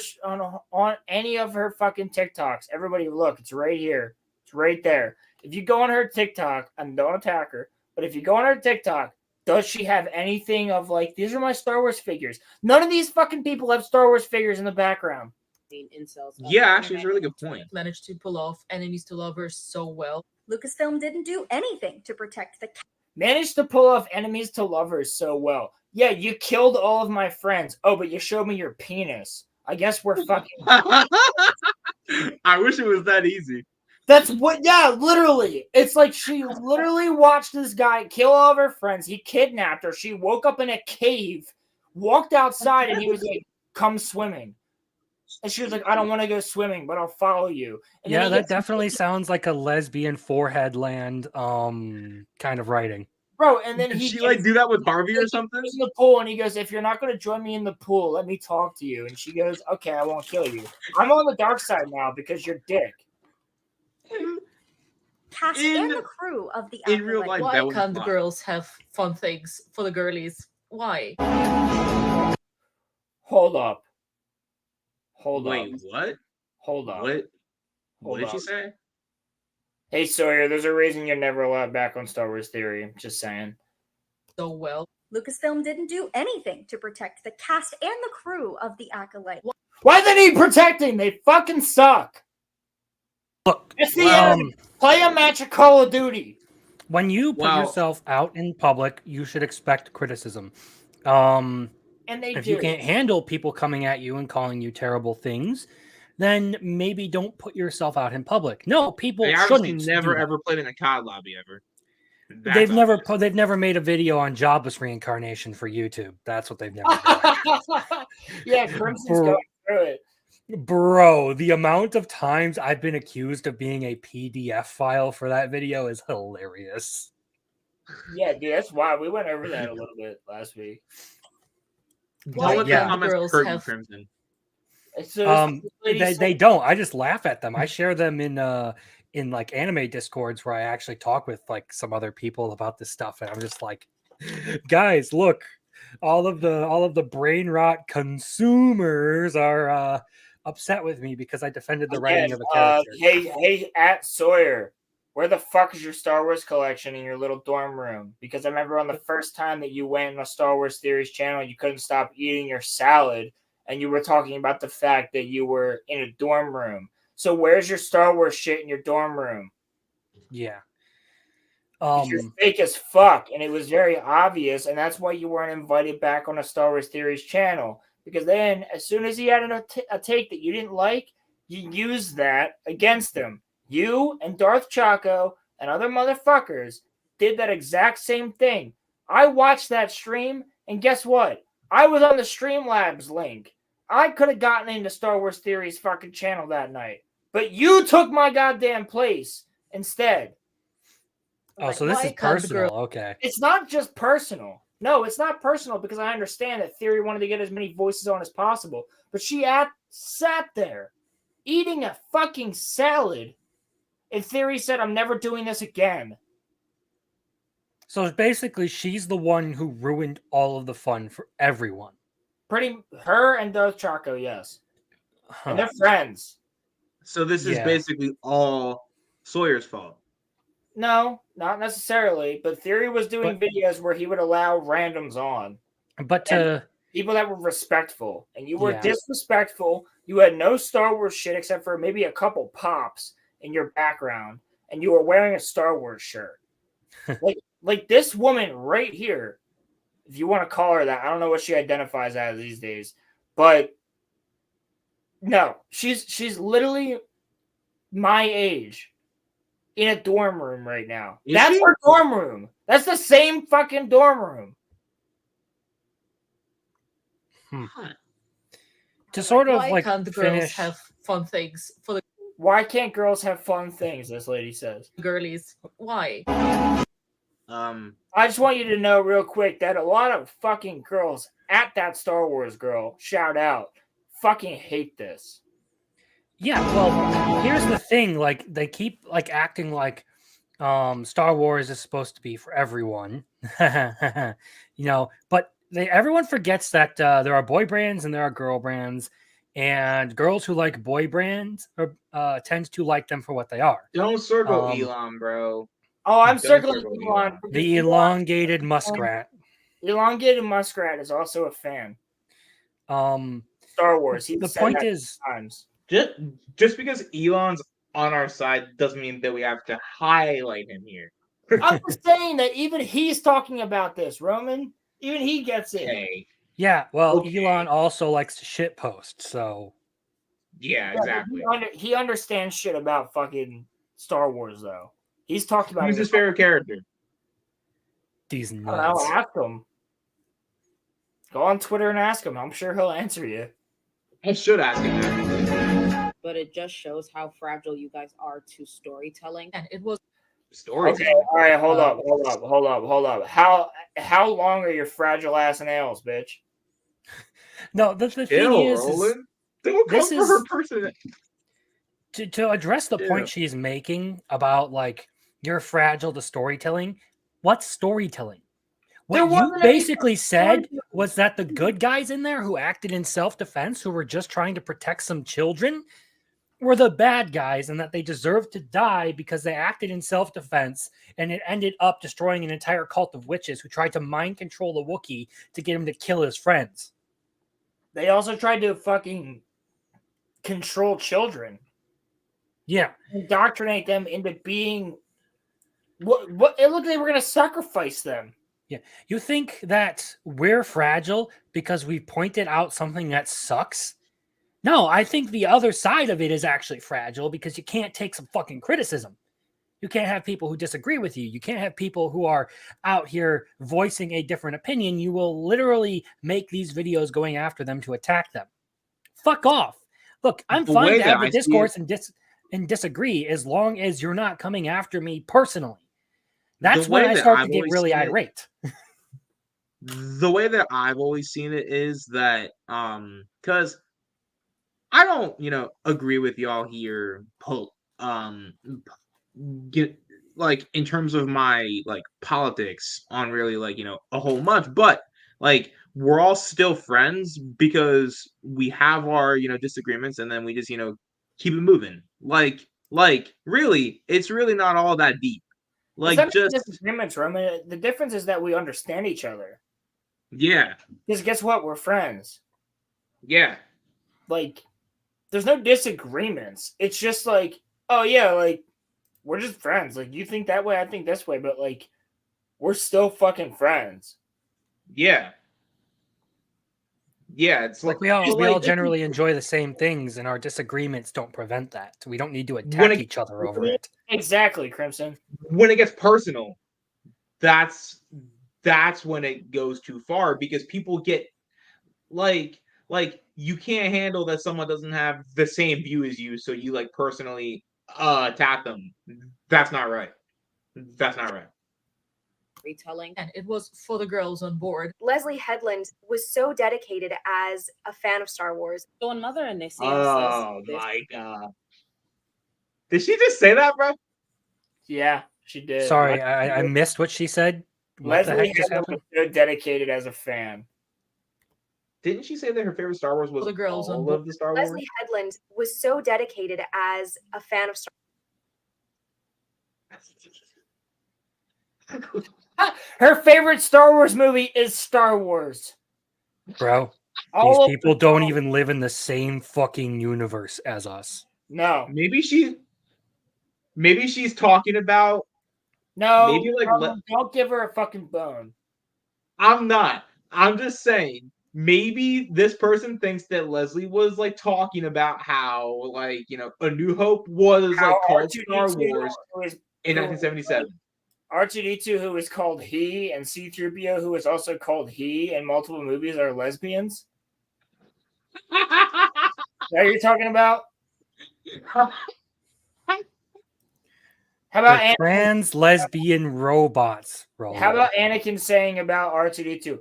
on any of her fucking TikToks. Everybody, look, it's right here. It's right there. If you go on her TikTok, and don't attack her, but if you go on her TikTok, does she have anything of like, these are my Star Wars figures? None of these fucking people have Star Wars figures in the background. Incels. Yeah, actually, it's a really good point. Managed to pull off enemies to lovers so well. Lucasfilm didn't do anything to protect the Managed to pull off enemies to lovers so well. Yeah, you killed all of my friends. Oh, but you showed me your penis. I guess we're fucking. I wish it was that easy. That's what, yeah, literally. It's like she literally watched this guy kill all of her friends. He kidnapped her. She woke up in a cave, walked outside, and he was like, come swimming. And she was like, I don't want to go swimming, but I'll follow you. And yeah, that definitely sounds like a lesbian forehead land kind of writing. Bro, and then Did she like do that with Harvey or something? In the pool, and he goes, if you're not going to join me in the pool, let me talk to you. And she goes, okay, I won't kill you. I'm on the dark side now because you're dick. Cast and the crew of the in real life, why can't the girls have fun things for the girlies? Why? Hold up. Wait, what? Hold up. What did she say? Hey, Sawyer, there's a reason you're never allowed back on Star Wars Theory. Just saying. So well. Lucasfilm didn't do anything to protect the cast and the crew of the Acolyte. Why they need protecting? They fucking suck. Look, it's the end. Play a match of Call of Duty. When you put yourself out in public, you should expect criticism. And if you can't handle people coming at you and calling you terrible things, then maybe don't put yourself out in public. No, people shouldn't. Never ever played in a COD lobby ever. They've never made a video on jobless reincarnation for YouTube. That's what they've never done. Yeah, Crimson's going through it. Bro, the amount of times I've been accused of being a PDF file for that video is hilarious. Yeah, dude, that's why we went over that a little bit last week. Why can't the girls have Crimson? They don't. I just laugh at them. I share them in like anime discords where I actually talk with like some other people about this stuff, and I'm just like, guys, look, all of the brain rot consumers are upset with me because I defended the writing of a character. Hey, at Sawyer, where the fuck is your Star Wars collection in your little dorm room? Because I remember on the first time that you went on a Star Wars Theories channel, you couldn't stop eating your salad, and you were talking about the fact that you were in a dorm room. So where's your Star Wars shit in your dorm room? Yeah. You're fake as fuck, and it was very obvious, and that's why you weren't invited back on a Star Wars Theories channel. Because then, as soon as he had a take that you didn't like, you used that against him. You and Darth Chaco and other motherfuckers did that exact same thing. I watched that stream, and guess what? I was on the Streamlabs link. I could have gotten into Star Wars Theories fucking channel that night. But you took my goddamn place instead. Oh, Like, so this why is can't the girl- personal. Okay. It's not just personal. No, it's not personal because I understand that Theory wanted to get as many voices on as possible. But she sat there eating a fucking salad, and Theory said, "I'm never doing this again." So basically, she's the one who ruined all of the fun for everyone. Her and Dos Chaco, yes. And they're friends. So this is Yeah. basically all Sawyer's fault. No, not necessarily. But Theory was doing videos where he would allow randoms on. But people that were respectful. And you were Yeah. disrespectful. You had no Star Wars shit except for maybe a couple pops in your background. And you were wearing a Star Wars shirt. like this woman right here, if you want to call her that, I don't know what she identifies as these days. But no, she's literally my age in a dorm room right now. That's her dorm room. That's the same fucking dorm room. To sort of why like can't the girls finish. have fun things for the Why can't girls have fun things? This lady says. girlies? Why? I just want you to know real quick that a lot of fucking girls at that Star Wars girl, shout out, fucking hate this. Yeah, well, here's the thing. Like, they keep like acting like Star Wars is supposed to be for everyone. You know, but everyone forgets that there are boy brands and there are girl brands, and girls who like boy brands tend to like them for what they are. Don't circle Elon, bro. Oh, I'm Don't circling circle Elon. The elongated muskrat. Elongated muskrat is also a fan. Star Wars. The point is, times. Just because Elon's on our side doesn't mean that we have to highlight him here. I'm just saying that even he's talking about this, Roman. Even he gets it. Okay. yeah. Well, Elon also likes to shit post, so Yeah, exactly. He understands shit about fucking Star Wars, though. He's talked about. Who's his favorite character? These I don't nuts. know, ask him. Go on Twitter and ask him. I'm sure he'll answer you. I should ask him that. But it just shows how fragile you guys are to storytelling. And it was Storytelling. Okay, all right, hold up. How long are your fragile ass nails, bitch? No, the thing is this is her person. To address the point she's making about like you're fragile to storytelling. What's storytelling? What you basically said was that the good guys in there who acted in self-defense, who were just trying to protect some children, were the bad guys, and that they deserved to die because they acted in self-defense, and it ended up destroying an entire cult of witches who tried to mind control the Wookiee to get him to kill his friends. They also tried to fucking control children. Yeah. Indoctrinate them into being what it looked like they were gonna sacrifice them. Yeah. You think that we're fragile because we pointed out something that sucks? No, I think the other side of it is actually fragile because you can't take some fucking criticism. You can't have people who disagree with you. You can't have people who are out here voicing a different opinion. You will literally make these videos going after them to attack them. Fuck off. Look, I'm fine to have the discourse and disagree as long as you're not coming after me personally. That's when I start to get really irate. The way that I've always seen it is that because I don't, agree with y'all here, get like in terms of my like politics on really like a whole much, but like we're all still friends because we have our disagreements, and then we just keep it moving. Like really, it's really not all that deep. Like just disagreements, Roman. The difference is that we understand each other. Yeah. Because guess what? We're friends. Yeah. Like, there's no disagreements. It's just like, oh yeah, like we're just friends. Like you think that way, I think this way, but like we're still fucking friends. Yeah. Yeah, it's like we all generally enjoy the same things, and our disagreements don't prevent that. We don't need to attack each other over it. Exactly, Crimson. When it gets personal, that's when it goes too far, because people get like you can't handle that someone doesn't have the same view as you, so you like personally attack them. That's not right. That's not right. retelling. And it was for the girls on board. Leslie Headland was so dedicated as a fan of Star Wars. So when Mother Anicia Oh says this, my god. Did she just say that, bro? Yeah, she did. Sorry, I missed what she said. What the Leslie heck just Headland happened? was so dedicated as a fan. Didn't she say that her favorite Star Wars was the girls on all board. of the Star Wars? Leslie Headland was so dedicated as a fan of Star Her favorite Star Wars movie is Star Wars. Bro, All these of people the don't time. even live in the same fucking universe as us. No. Maybe she's talking about No, maybe like don't give her a fucking bone. I'm not. I'm just saying maybe this person thinks that Leslie was like talking about how like, you know, A New Hope was How like called R2D2 Star Wars was in 1977. R2D2, who was called he, and C-3PO, who was also called he in multiple movies, are lesbians. That you're talking about? How about The trans lesbian robots, bro. How about Anakin saying about R2D2?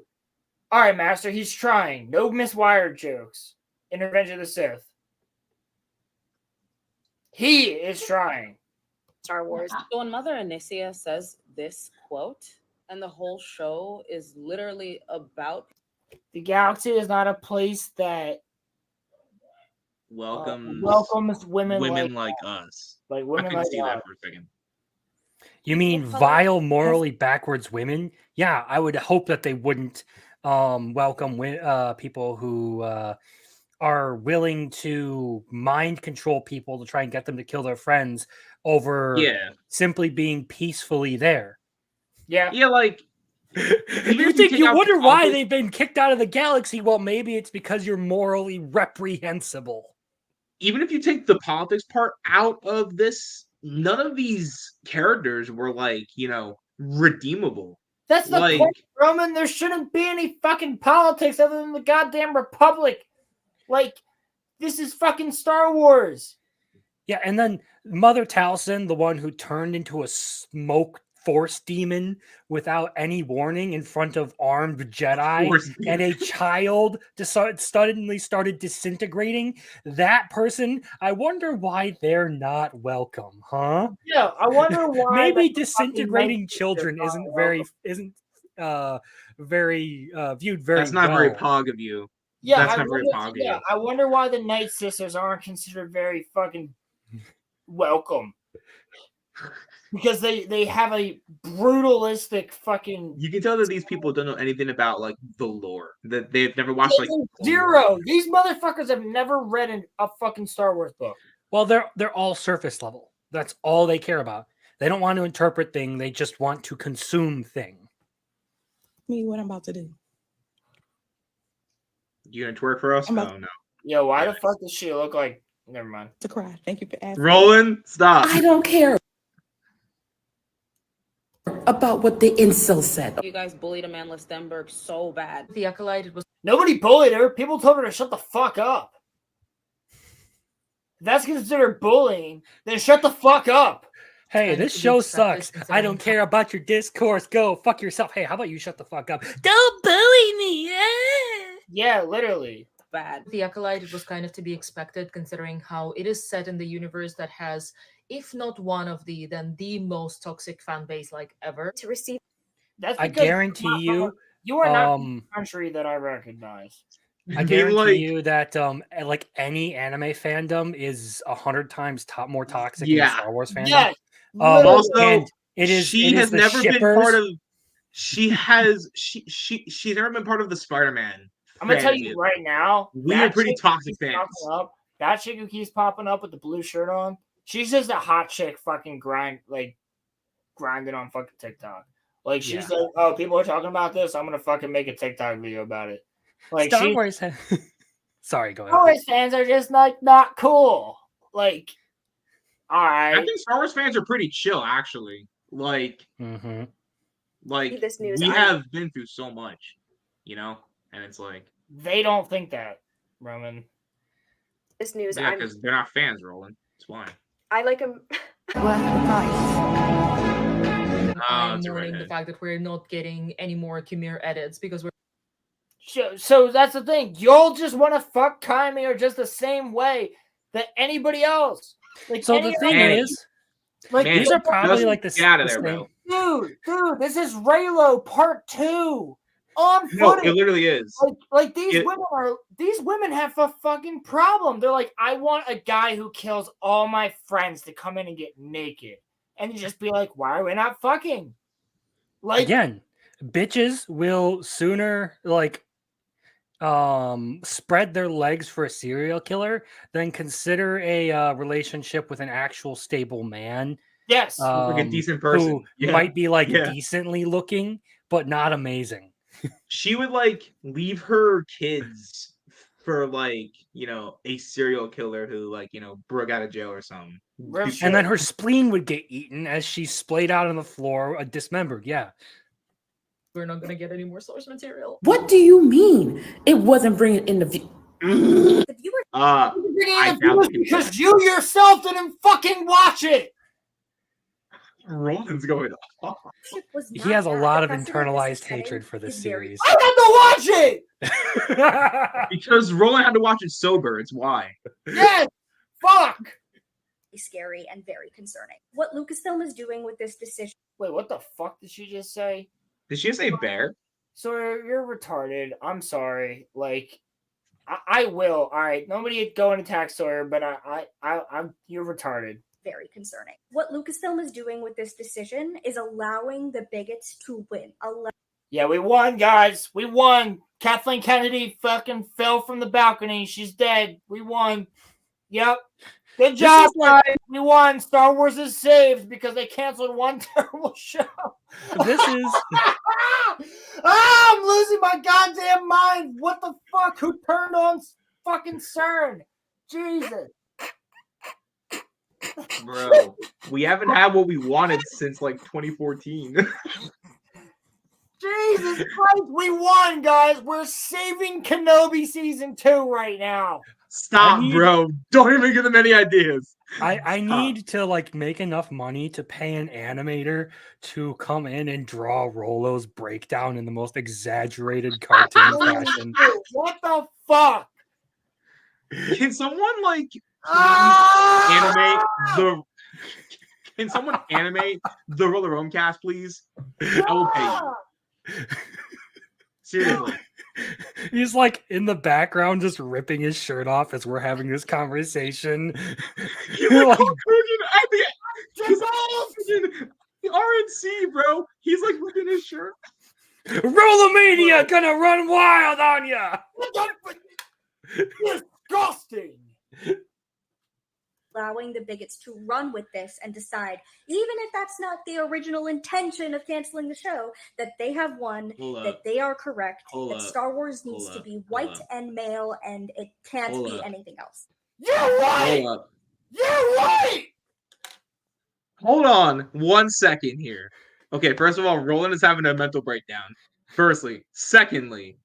All right, Master, he's trying. No miswired jokes in Revenge of the Sith. He is trying. Star Wars. So when Mother Anicia says this quote, and the whole show is literally about the galaxy is not a place that welcomes women like us. Like women I can like see that us. for a second. You mean vile, morally backwards women? Yeah, I would hope that they wouldn't welcome people who are willing to mind control people to try and get them to kill their friends over simply being peacefully there. Yeah. Yeah, like you wonder why they've been kicked out of the galaxy? Well, maybe it's because you're morally reprehensible. Even if you take the politics part out of this, none of these characters were like, you know, redeemable. That's the like, point, Roman. There shouldn't be any fucking politics other than the goddamn Republic. Like, this is fucking Star Wars. Yeah, and then Mother Taliesin, the one who turned into a smoke force demon without any warning in front of armed Jedi and a child suddenly started disintegrating. That person, I wonder why they're not welcome, huh? Yeah, I wonder why. Maybe disintegrating children isn't very viewed very That's not well. very pog of you. Yeah, that's not very pog of you. I wonder why the Night Sisters aren't considered very fucking welcome. Because they have a brutalistic fucking. You can tell that these people don't know anything about like the lore. That they've never watched like zero. These motherfuckers have never read a fucking Star Wars book. Well, they're all surface level. That's all they care about. They don't want to interpret thing. They just want to consume thing. Me, what I'm about to do? You gonna twerk for us? Oh no. Yo, why the fuck does she look like? Never mind. To cry. Thank you for asking. Roland, stop. I don't care about what the incel said. You guys bullied Amanda Stenberg so bad. The Acolyte was Nobody bullied her. People told her to shut the fuck up. If that's considered bullying, then shut the fuck up. Hey, this show sucks. I don't care about your discourse. Go fuck yourself. Hey, how about you shut the fuck up? Don't bully me. Yeah, literally. Bad. The Acolyte was kind of to be expected, considering how it is set in the universe that has, if not one of then the most toxic fan base like ever. To receive. That's I guarantee you are not the country that I recognize. I guarantee you that like any anime fandom is 100 times more toxic than Star Wars fandom. Yes. Also, and she has never been part of. She's never been part of the Spider-Man. I'm gonna tell you right now, we are pretty toxic fans. That chick who keeps popping up with the blue shirt on, she's just a hot chick fucking grinding on fucking TikTok. Like she's like, oh, people are talking about this, I'm gonna fucking make a TikTok video about it. Like Star Wars. Sorry, go ahead. Star Wars fans are just like not cool. Like, all right. I think Star Wars fans are pretty chill, actually. Like, like this news, we have been through so much, you know, and it's like they don't think that, Roman. This news, yeah, because they're not fans, Roland. That's why. I like him. bemoaning the fact that we're not getting any more Khmer edits because we're. So that's the thing. Y'all just want to fuck Chimera just the same way that anybody else. Like, so the thing is, like, these are probably like the get out of the there, same. bro. Dude, this is Raylo Part 2 on footage. No, it literally is. Like these women have a fucking problem. They're like, I want a guy who kills all my friends to come in and get naked, and just be like, why are we not fucking? Like, Again, bitches will sooner like spread their legs for a serial killer than consider a relationship with an actual stable man. Yes, like a decent person who might be like decently looking but not amazing. She would like leave her kids for like, you know, a serial killer who like, you know, broke out of jail or something. And then her spleen would get eaten as she splayed out on the floor, dismembered. Yeah. We're not going to get any more source material. What do you mean? It wasn't bringing in the view. Because you yourself didn't fucking watch it. Roland's going off. He has a lot of internalized hatred for this series. I had to watch it because Roland had to watch it sober. It's why. Yes. Fuck. Scary and very concerning. What Lucasfilm is doing with this decision. Wait, what the fuck did she just say? Did she say bear? So you're retarded. I'm sorry. Like, I will. All right. Nobody go and attack Sawyer, but I'm you're retarded. Very concerning. What Lucasfilm is doing with this decision is allowing the bigots to win. Yeah, we won, guys. We won. Kathleen Kennedy fucking fell from the balcony. She's dead. We won. Yep. Good job, guys. We won. Star Wars is saved because they canceled one terrible show. This is. I'm losing my goddamn mind. What the fuck? Who turned on fucking CERN? Jesus. Bro, we haven't had what we wanted since like 2014. Jesus Christ, we won, guys. We're saving Kenobi season 2 right now. Stop, bro. Don't even give them any ideas. I need to like make enough money to pay an animator to come in and draw Rolo's breakdown in the most exaggerated cartoon fashion. What the fuck? Can someone like animate the? Can someone animate the RoloRome cast, please? I will pay you. Seriously. He's like in the background just ripping his shirt off as we're having this conversation. He's like Hulk Hogan at the RNC, bro. He's like ripping his shirt. Rolomania gonna run wild on ya. Disgusting. Allowing the bigots to run with this and decide, even if that's not the original intention of canceling the show, that they have won, that they are correct, that Star Wars needs to be white and male, and it can't be anything else. You're right! You're right! Hold on 1 second here. Okay, first of all, Roland is having a mental breakdown. Firstly. Secondly,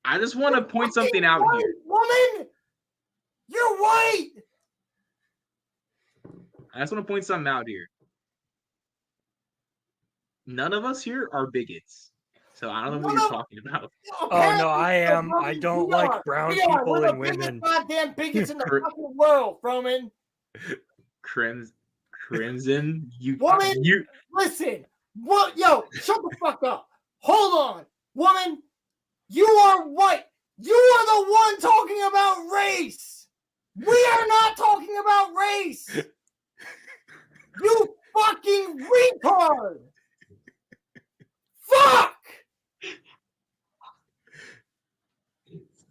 I just want to point something out here. Woman! You're white! I just want to point something out here. None of us here are bigots. So I don't know what you're talking about. Oh, no, I am. I don't like brown people and women. Goddamn bigots in the fucking world, Roman. Crimson, woman, listen. What? Yo, shut the fuck up. Hold on. Woman, you are white. You are the one talking about race. We are not talking about race. You fucking retard! Fuck!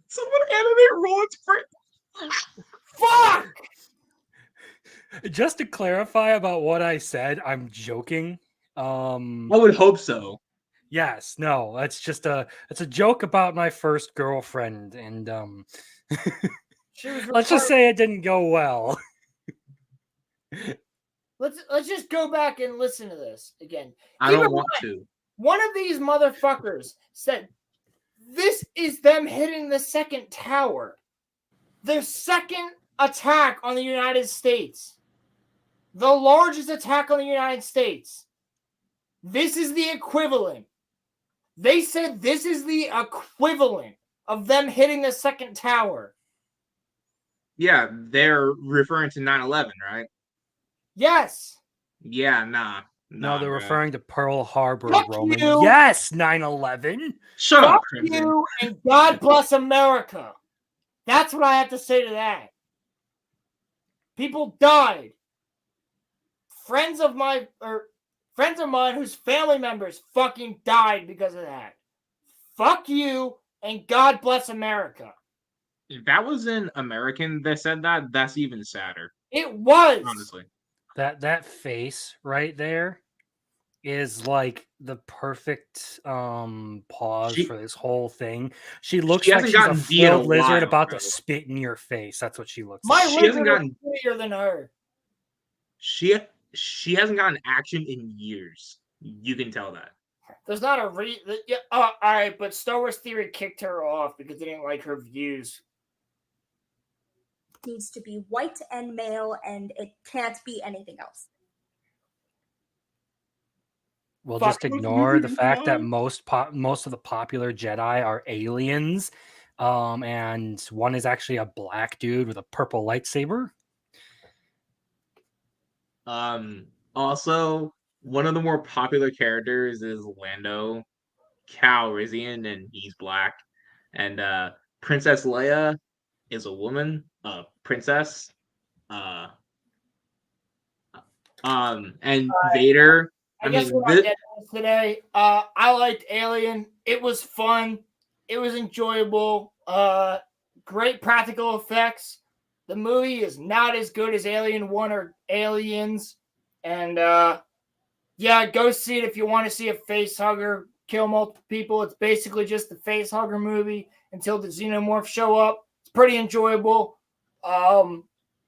Someone animate Roland's friend. Fuck! Just to clarify about what I said, I'm joking. I would hope so. Yes, no, it's a joke about my first girlfriend, and let's just say it didn't go well. Let's just go back and listen to this again. I don't want to. One of these motherfuckers said, "This is them hitting the second tower, their second attack on the United States, the largest attack on the United States." This is the equivalent. They said this is the equivalent of them hitting the second tower. Yeah, they're referring to 9/11, right? Yes. Yeah, nah. No, they're bro. referring to Pearl Harbor, Fuck Roman. you. Yes, 9/11. Shut up, Fuck Crimson. you and God bless America. That's what I have to say to that. People died. Friends of mine whose family members fucking died because of that. Fuck you and God bless America. If that was an American that said that, that's even sadder. It was. Honestly. That face right there is like the perfect pause for this whole thing. She looks like she's a full lizard about to spit in your face. That's what she looks like. My lizard is prettier than her. She hasn't gotten action in years. You can tell that. There's not a yeah, all right, but Star Wars Theory kicked her off because they didn't like her views. Needs to be white and male, and it can't be anything else. We'll just ignore the fact that most of the popular Jedi are aliens, and one is actually a black dude with a purple lightsaber. Also, one of the more popular characters is Lando Calrissian, and he's black. And Princess Leia is a woman, princess. And Vader. I guess we're not getting this today. I liked Alien. It was fun. It was enjoyable. Great practical effects. The movie is not as good as Alien 1 or Aliens. And yeah, go see it if you want to see a face hugger kill multiple people. It's basically just the face hugger movie until the xenomorphs show up. It's pretty enjoyable.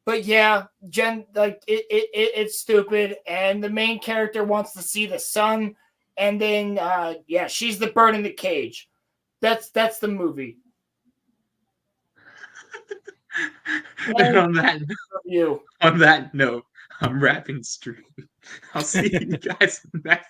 But yeah, it's stupid, and the main character wants to see the sun, and then yeah, she's the bird in the cage. That's the movie. And on that note, I'm wrapping stream. I'll see you guys next